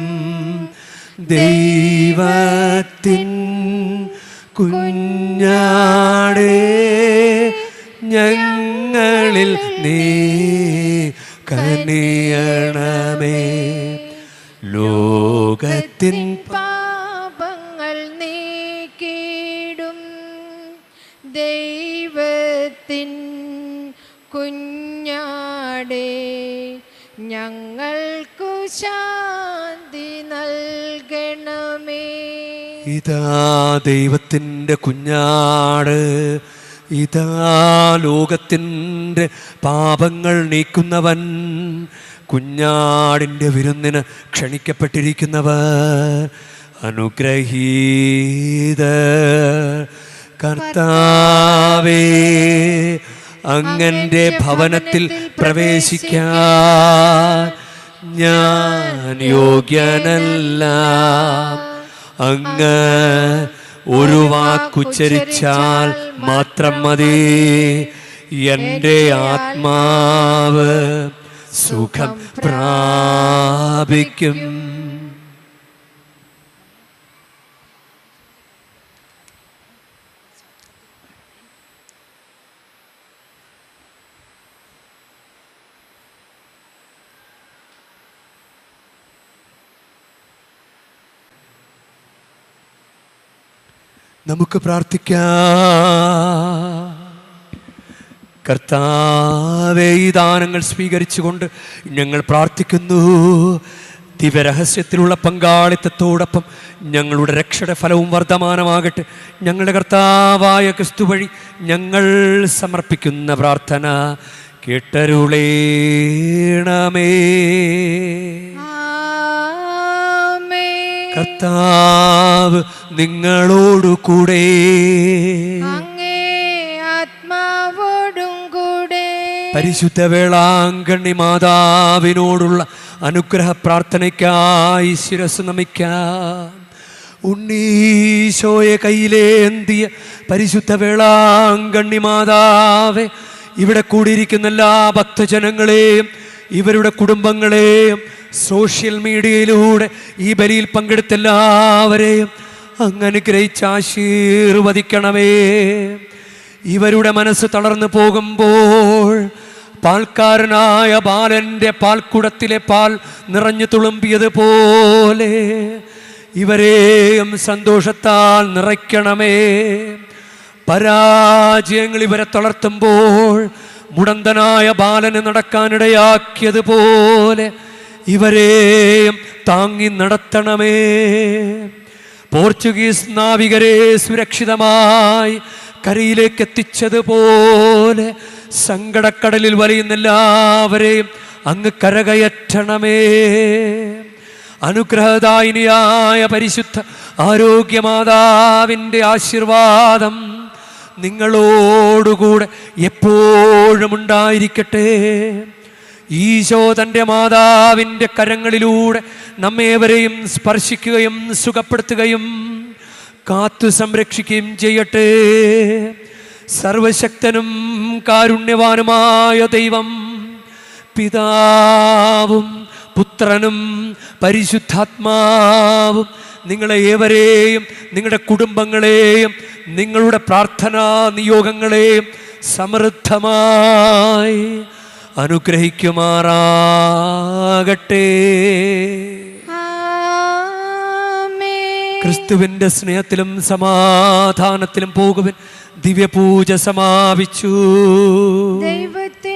ദൈവത്തിൻ കുഞ്ഞാടേ, ഞങ്ങളിൽ നീ കനിയണമേ. ലോകത്തിൻ പാപങ്ങൾ നീക്കിടും ദൈവത്തിൻ കുഞ്ഞാടേ, ഞങ്ങൾക്കു ശാന്തി നൽകണമേ. ഇതാ ദൈവത്തിൻ്റെ കുഞ്ഞാട്, ഇതാ ലോകത്തിൻ്റെ പാപങ്ങൾ നീക്കുന്നവൻ. കുഞ്ഞാടിൻ്റെ വിരുന്നിന് ക്ഷണിക്കപ്പെട്ടിരിക്കുന്നവർ അനുഗ്രഹീത. കർത്താവേ, അങ്ങൻ്റെ ഭവനത്തിൽ പ്രവേശിക്കാൻ ഞാൻ യോഗ്യനല്ല. അങ്ങ് ഒരു വാക്കുച്ചരിച്ചാൽ മാത്രം മതി, എൻ്റെ ആത്മാവ് സുഖം പ്രാപിക്കും. നമുക്ക് പ്രാർത്ഥിക്കാം. കർത്താവേ, ഈ ദാനങ്ങൾ സ്വീകരിച്ചുകൊണ്ട് ഞങ്ങൾ പ്രാർത്ഥിക്കുന്നു. ദിവ്യരഹസ്യത്തിലുള്ള പങ്കാളിത്തത്തോടൊപ്പം ഞങ്ങളുടെ രക്ഷയുടെ ഫലവും വർദ്ധമാനമാകട്ടെ. ഞങ്ങളുടെ കർത്താവായ ക്രിസ്തു വഴി ഞങ്ങൾ സമർപ്പിക്കുന്ന പ്രാർത്ഥന കേട്ടരുളേണമേ. കർത്താവ് നിങ്ങളോടു കൂടെ. അങ്ങേ ആത്മാവോടും കൂടെ. പരിശുദ്ധ വേളാങ്കണ്ണി മാതാവിനോടുള്ള അനുഗ്രഹ പ്രാർത്ഥനയ്ക്കായി ശിരസ് നമിക്കാം. ഉണ്ണീശോയെ കയ്യിലേന്തിയ പരിശുദ്ധ വേളാങ്കണ്ണി മാതാവെ, ഇവിടെ കൂടിയിരിക്കുന്ന എല്ലാ ഭക്തജനങ്ങളെയും ഇവരുടെ കുടുംബങ്ങളെയും സോഷ്യൽ മീഡിയയിലൂടെ ഈ ബലിയിൽ പങ്കെടുത്ത എല്ലാവരെയും അങ്ങ് അനുഗ്രഹിച്ച് ആശീർവദിക്കണമേ. ഇവരുടെ മനസ്സ് തളർന്നു പോകുമ്പോൾ പാൽക്കാരനായ ബാലൻ്റെ പാൽക്കുടത്തിലെ പാൽ നിറഞ്ഞു തുളുമ്പിയതുപോലെ ഇവരെയും സന്തോഷത്താൽ നിറയ്ക്കണമേ. പരാജയങ്ങൾ ഇവരെ തളർത്തുമ്പോൾ മുടന്തനായ ബാലന് നടക്കാനിടയാക്കിയതുപോലെ ഇവരെയും താങ്ങി നടത്തണമേ. പോർച്ചുഗീസ് നാവികരെ സുരക്ഷിതമായി കരയിലേക്ക് എത്തിച്ചതുപോലെ സങ്കടക്കടലിൽ വലയുന്ന എല്ലാവരെയും അങ്ങ് കരകയറ്റണമേ. അനുഗ്രഹദായിനിയായ പരിശുദ്ധ ആരോഗ്യമാതാവിൻ്റെ ആശീർവാദം നിങ്ങളോടുകൂടെ എപ്പോഴും ഉണ്ടായിരിക്കട്ടെ. ഈശോ തൻ്റെ മാതാവിൻ്റെ കരങ്ങളിലൂടെ നമ്മേവരെയും സ്പർശിക്കുകയും സുഖപ്പെടുത്തുകയും കാത്തു സംരക്ഷിക്കുകയും ചെയ്യട്ടെ. സർവശക്തനും കാരുണ്യവാനുമായ ദൈവം, പിതാവും പുത്രനും പരിശുദ്ധാത്മാവും നിങ്ങളെ ഏവരെയും നിങ്ങളുടെ കുടുംബങ്ങളെയും നിങ്ങളുടെ പ്രാർത്ഥനാ നിയോഗങ്ങളെയും സമൃദ്ധമായി അനുഗ്രഹിക്കുമാറാകട്ടെ. ക്രിസ്തുവിൻ്റെ സ്നേഹത്തിലും സമാധാനത്തിലും പോകുവിൻ. ദിവ്യപൂജ സമാപിച്ചു. ദൈവത്തെ